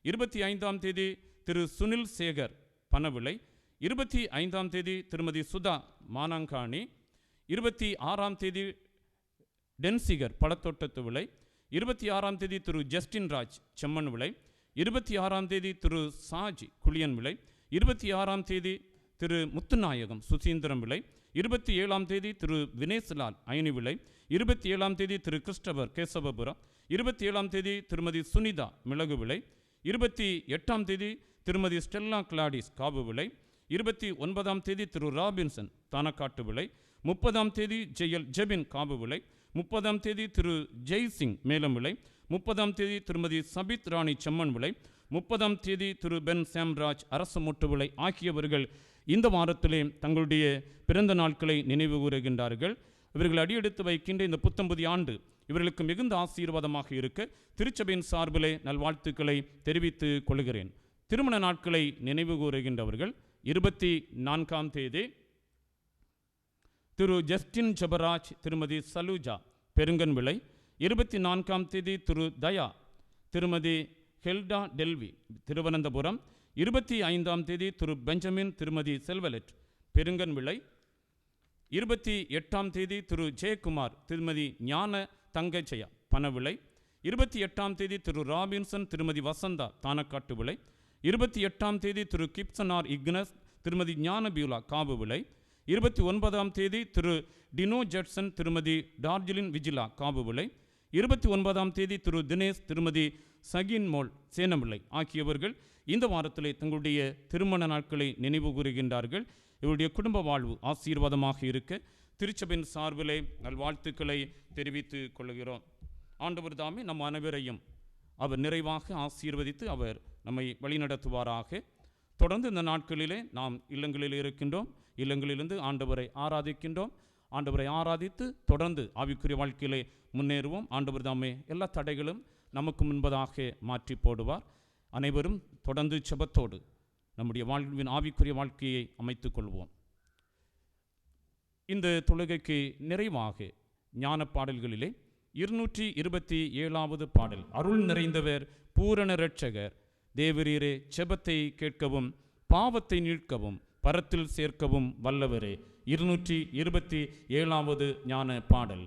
25ஆம் தேதி திரு சுனில் சேகர் பணவிலை. 25ஆம் தேதி திருமதி சுதா மானாங்காணி. 26ஆம் தேதி டென்சிகர் பழத்தோட்டத்து விலை. 26ஆம் தேதி திரு ஜஸ்டின் ராஜ் செம்மன் விலை. 26ஆம் தேதி திரு சாஜி குளியன் விலை. 26ஆம் தேதி திரு முத்துநாயகம் சுசீந்திரம் விலை. 27ஆம் தேதி திரு வினேஸ்லால் ஐனி விலை. 27ஆம் தேதி திரு கிறிஸ்டபர் கேசவபுரம். 27ஆம் தேதி திருமதி சுனிதா மிளகு விலை. 28ஆம் தேதி திருமதி ஸ்டெல்லா கிளாடிஸ் காபு விலை. 29ஆம் தேதி திரு ராபின்சன் தானக்காட்டு விலை. 30ஆம் தேதி ஜெபின் காபு விலை. 30ஆம் தேதி திரு ஜெய்சிங் மேலம் விலை. 30ஆம் தேதி திருமதி சபித் ராணி செம்மன் விலை. 30ஆம் தேதி திரு பென் சாம்ராஜ் அரசு மூட்டு விலை ஆகியவர்கள் இந்த வாரத்திலே தங்களுடைய பிறந்த நாட்களை நினைவு கூறுகின்றார்கள். இவர்கள் அடியெடுத்து வைக்கின்ற இந்த புத்தம்புதிய ஆண்டு இவர்களுக்கு மிகுந்த ஆசீர்வாதமாக இருக்க திருச்சபையின் சார்பிலே நல்வாழ்த்துக்களை தெரிவித்து கொள்கிறேன். திருமண நாட்களை நினைவு கூறுகின்றவர்கள் 24ஆம் தேதி திரு ஜஸ்டின் ஜபராஜ் திருமதி சலூஜா பெருங்கன் விலை. 24ஆம் தேதி திரு தயா திருமதி ஹெல்டா டெல்வி திருவனந்தபுரம். 25ஆம் தேதி திரு பெஞ்சமின் திருமதி செல்வலெட் பெருங்கன் விலை. 28ஆம் தேதி திரு ஜெயக்குமார் திருமதி ஞான தங்கஜயா பணவிலை. 28ஆம் தேதி திரு ராபின்சன் திருமதி வசந்தா தானக்காட்டு விலை. 28ஆம் தேதி திரு கிப்சனார் இக்னஸ் திருமதி ஞான பியூலா காபு விலை. 29ஆம் தேதி திரு டினோ ஜட்சன் திருமதி டார்ஜிலின் விஜிலா காபு விலை. 29ஆம் தேதி திரு தினேஷ் திருமதி சகின் மோல் சேனமில்லை ஆகியவர்கள் இந்த வாரத்திலே தங்களுடைய திருமண நாட்களை நினைவு கூறுகின்றார்கள். இவருடைய குடும்ப வாழ்வு ஆசீர்வாதமாக இருக்க திருச்சபையின் சார்பிலே நல்வாழ்த்துக்களை தெரிவித்து கொள்கிறோம். ஆண்டவர் தாமே நம் அனைவரையும் அவர் நிறைவாக ஆசீர்வதித்து அவர் நம்மை வழிநடத்துவாராக. தொடர்ந்து இந்த நாட்களிலே நாம் இல்லங்களில் இருக்கின்றோம். இல்லங்களிலிருந்து ஆண்டவரை ஆராதிக்கின்றோம். ஆண்டவரை ஆராதித்து தொடர்ந்து ஆவிக்குரிய வாழ்க்கையிலே முன்னேறுவோம். ஆண்டவர் தாமே எல்லா தடைகளும் நமக்கு முன்பதாக மாற்றி போடுவார். அனைவரும் தொடர்ந்து செபத்தோடு நம்முடைய வாழ்வின் ஆவிக்குரிய வாழ்க்கையை அமைத்துக் கொள்வோம். இந்த தொழுகைக்கு நிறைவாக ஞான பாடல்களிலே 227வது பாடல், அருள் நிறைந்தவர் பூரண இரட்சகர் தேவரீரே, செபத்தை கேட்கவும் பாவத்தை நீட்கவும் பரத்தில் சேர்க்கவும் வல்லவரே. 227வது ஞான பாடல்.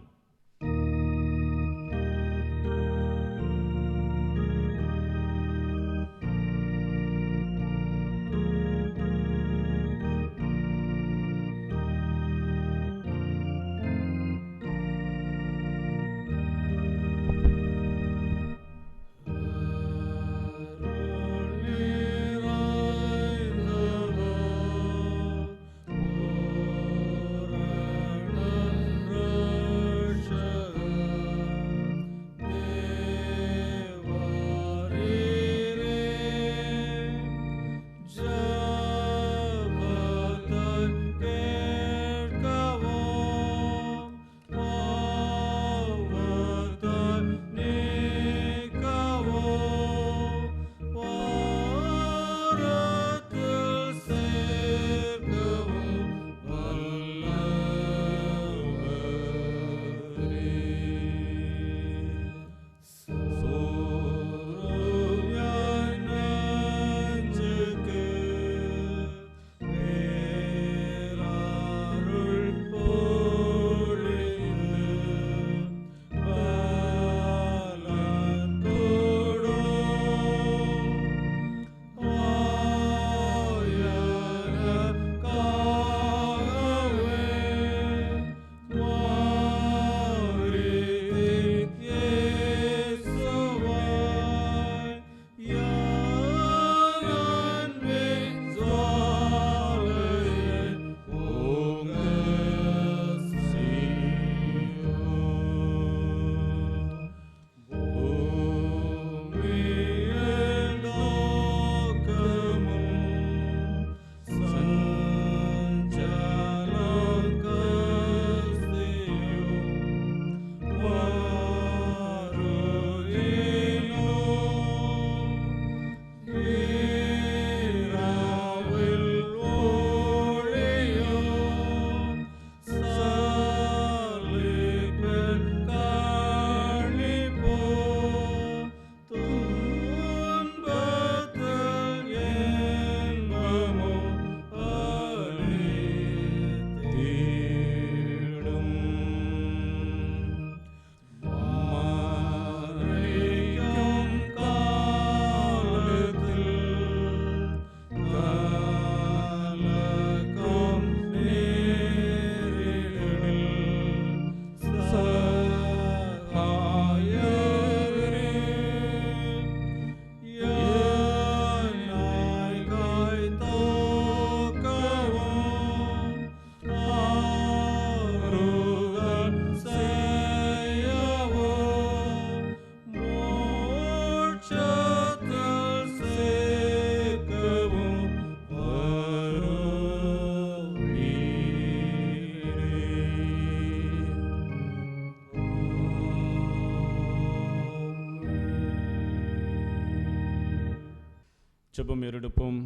ஜெபம் ஏறெடுப்போம்.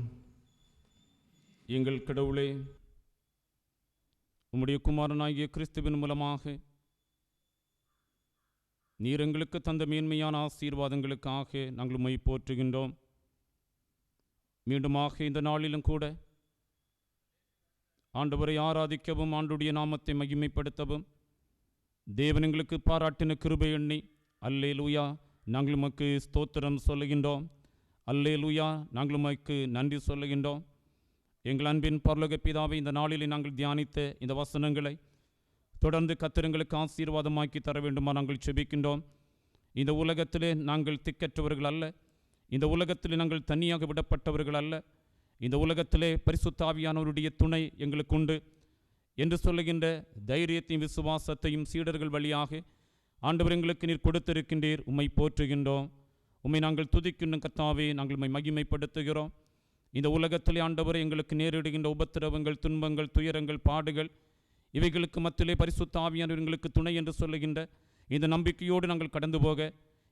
எங்கள் கடவுளே, உம்முடைய குமாரனாகிய கிறிஸ்துவின் மூலமாக நீர் எங்களுக்கு தந்த மேன்மையான ஆசீர்வாதங்களுக்காக நாங்கள் உம்மை போற்றுகின்றோம். மீண்டுமாக இந்த நாளிலும் கூட ஆண்டவரை ஆராதிக்கவும் ஆண்டுடைய நாமத்தை மகிமைப்படுத்தவும் தேவன் எங்களுக்கு பாராட்டின கிருபை எண்ணி அல்லேலூயா நாங்கள் உமக்கு ஸ்தோத்திரம் சொல்லுகின்றோம். அல்லேலூயா நாங்கள் உமக்கு நன்றி சொல்லுகின்றோம். எங்கள் அன்பின் பரலோக பிதாவை, இந்த நாளிலே நாங்கள் தியானித்த இந்த வசனங்களை தொடர்ந்து கர்த்தருக்கு ஆசீர்வாதமாக்கி தர வேண்டுமா நாங்கள் செபிக்கின்றோம். இந்த உலகத்திலே நாங்கள் திக்கற்றவர்கள் அல்ல, இந்த உலகத்திலே நாங்கள் தனியாக விடப்பட்டவர்கள் அல்ல, இந்த உலகத்திலே பரிசுத்த ஆவியானவருடைய துணை எங்களுக்கு உண்டு என்று சொல்லுகின்ற தைரியத்தையும் விசுவாசத்தையும் சீடர்கள் வழியாக ஆண்டவர் எங்களுக்கு நீர் கொடுத்திருக்கின்றீர். உம்மை போற்றுகின்றோம், உம்மை நாங்கள் துதிக்கின்ற கர்த்தாவே, நாங்கள் உம்மை மகிமைப்படுத்துகிறோம். இந்த உலகத்திலே ஆண்டவரை எங்களுக்கு நேரிடுகின்ற உபத்திரவங்கள், துன்பங்கள், துயரங்கள், பாடுகள், இவைகளுக்கு மத்தியிலே பரிசுத்த ஆவியானவர் எங்களுக்கு துணை என்று சொல்லுகின்ற இந்த நம்பிக்கையோடு நாங்கள் கடந்து போக,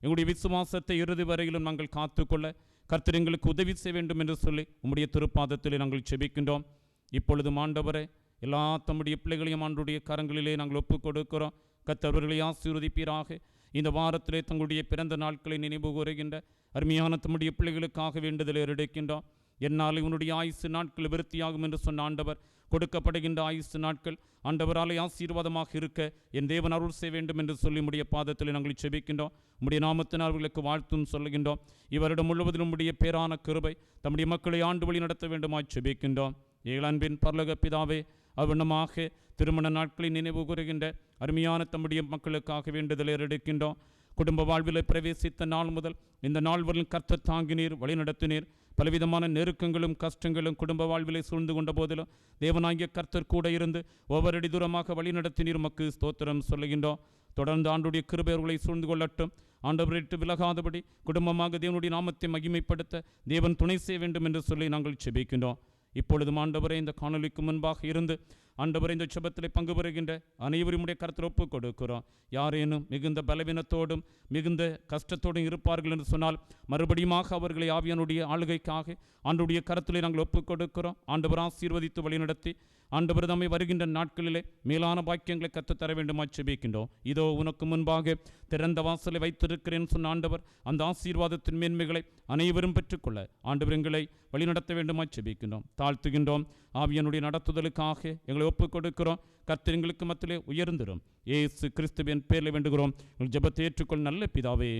எங்களுடைய விசுவாசத்தை இறுதி வரையிலும் நாங்கள் காத்துக்கொள்ள கர்த்தர் எங்களுக்கு உதவி செய்ய வேண்டும் என்று சொல்லி உம்முடைய திருப்பாதத்திலே நாங்கள் செபிக்கின்றோம். இப்பொழுதும் ஆண்டவரே, எல்லா தம்முடைய பிள்ளைகளையும் ஆண்டுடைய கரங்களிலே நாங்கள் ஒப்புக் கொடுக்கிறோம். கர்த்தர்களை ஆசீர்வதிப்பீராக. இந்த வாரத்திலே தங்களுடைய பிறந்த நாட்களை நினைவு கூறுகின்ற அருமையான தம்முடைய பிள்ளைகளுக்காக வேண்டுதலை எடுக்கின்றோம். என்னால் உன்னுடைய ஆயுசு நாட்கள் விருத்தியாகும் என்று சொன்ன ஆண்டவர், கொடுக்கப்படுகின்ற ஆயுசு நாட்கள் ஆண்டவராலே ஆசீர்வாதமாக இருக்க என் தேவன் அருள் செய்ய வேண்டும் என்று சொல்லி உம்முடைய பாதத்தில் நாங்கள் செபிக்கின்றோம். உம்முடைய நாமத்தினால் அவர்களுக்கு வாழ்த்தும் சொல்லுகின்றோம். இவரிடம் முழுவதிலும் உம்முடைய பேரான கிருபை தம்முடைய மக்களை ஆண்டு வழி நடத்த வேண்டுமாய் செபிக்கின்றோம். எங்கள் அன்பின் பரலோக பிதாவே, அவ்வண்ணமாக திருமண நாட்களை நினைவு கூறுகின்ற அருமையான தம்முடைய மக்களுக்காக வேண்டுதலை எடுக்கின்றோம். குடும்ப வாழ்வில் பிரவேசித்த நாள் முதல் இந்த நாள் வரையில் கர்த்தர் தாங்கினீர், வழிநடத்தினீர். பலவிதமான நெருக்கங்களும் கஷ்டங்களும் குடும்ப வாழ்விலை சூழ்ந்து கொண்ட போதிலும் தேவனாகிய கர்த்தர் கூட இருந்து ஒவ்வொரு அடி தூரமாக வழிநடத்தினீர். உமக்கு ஸ்தோத்திரம் சொல்லுகின்றோம். தொடர்ந்து ஆண்டுடைய கிருபை அவர்களை சூழ்ந்து கொள்ளட்டும். ஆண்டவரை விட்டு விலகாதபடி குடும்பமாக தேவனுடைய நாமத்தை மகிமைப்படுத்த தேவன் துணை செய்ய வேண்டும் என்று சொல்லி நாங்கள் செபிக்கின்றோம். இப்பொழுதும் ஆண்டவரை, இந்த காணொலிக்கு முன்பாக இருந்து ஆண்டவரை இந்த செபத்தில் பங்கு பெறுகின்ற அனைவரும் உடைய கருத்தில் ஒப்புக் கொடுக்கிறோம். யாரேனும் மிகுந்த பலவீனத்தோடும் மிகுந்த கஷ்டத்தோடும் இருப்பார்கள் என்று சொன்னால் மறுபடியுமாக அவர்களை ஆவியானுடைய ஆளுகைக்காக ஆண்டுடைய கருத்திலே நாங்கள் ஒப்புக் கொடுக்கிறோம். ஆண்டவர் ஆசீர்வதித்து வழிநடத்தி ஆண்டவர் தம்மை வருகின்ற நாட்களிலே மேலான பாக்கியங்களை கற்றுத்தர வேண்டுமாய் செபிக்கின்றோம். இதோ உனக்கு முன்பாக திறந்த வாசலை வைத்திருக்கிறேன் சொன்ன ஆண்டவர், அந்த ஆசீர்வாதத்தின் மேன்மைகளை அனைவரும் பெற்றுக்கொள்ள ஆண்டவர் எங்களை வழிநடத்த வேண்டுமாய் செபிக்கின்றோம். தாழ்த்துகின்றோம். ஆவியனுடைய நடத்துதலுக்காக எங்களை ஒப்புக் கொடுக்கிறோம். கர்த்தர் எங்களுக்கு மத்தியிலே உயர்ந்திரும். இயேசு கிறிஸ்துவின் பேரில் வேண்டுகிறோம். உங்கள் ஜெபத்தை ஏற்றுக்கொள் நல்ல பிதாவே,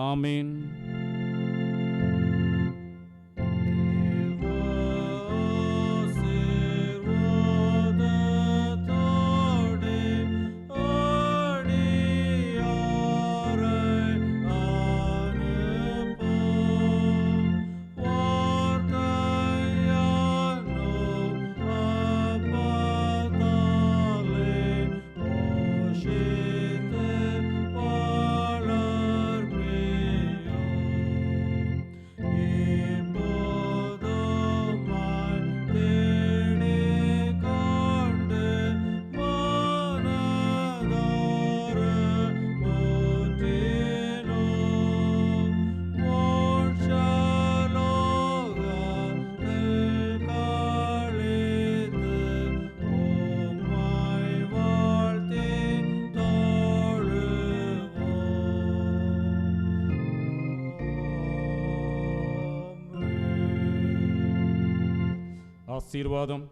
ஆமேன். ஆசீர்வாதம்.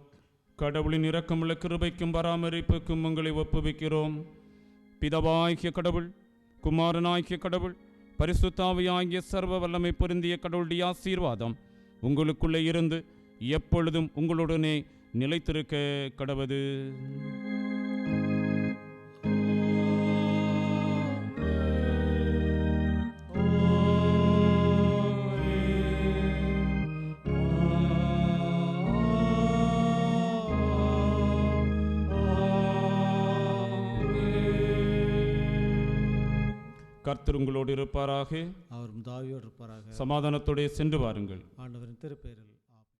கடவுளின் இரக்கமுள்ள கிருபைக்கும் பராமரிப்புக்கும் உங்களை ஒப்புவிக்கிறோம். பிதாவாகிய கடவுள், குமாரனாகிய கடவுள், பரிசுத்த ஆவியாகிய சர்வ வல்லமை பொருந்திய கடவுளுடைய ஆசீர்வாதம் உங்களுக்குள்ளே இருந்து எப்பொழுதும் உங்களுடனே நிலைத்திருக்க கடவது. கர்த்தர் உங்களோடு இருப்பாராக. அவரும் தாவியோடு இருப்பாராக. சமாதானத்தோடு சென்று வாருங்கள். ஆண்டவரின் திருப்பெயரில்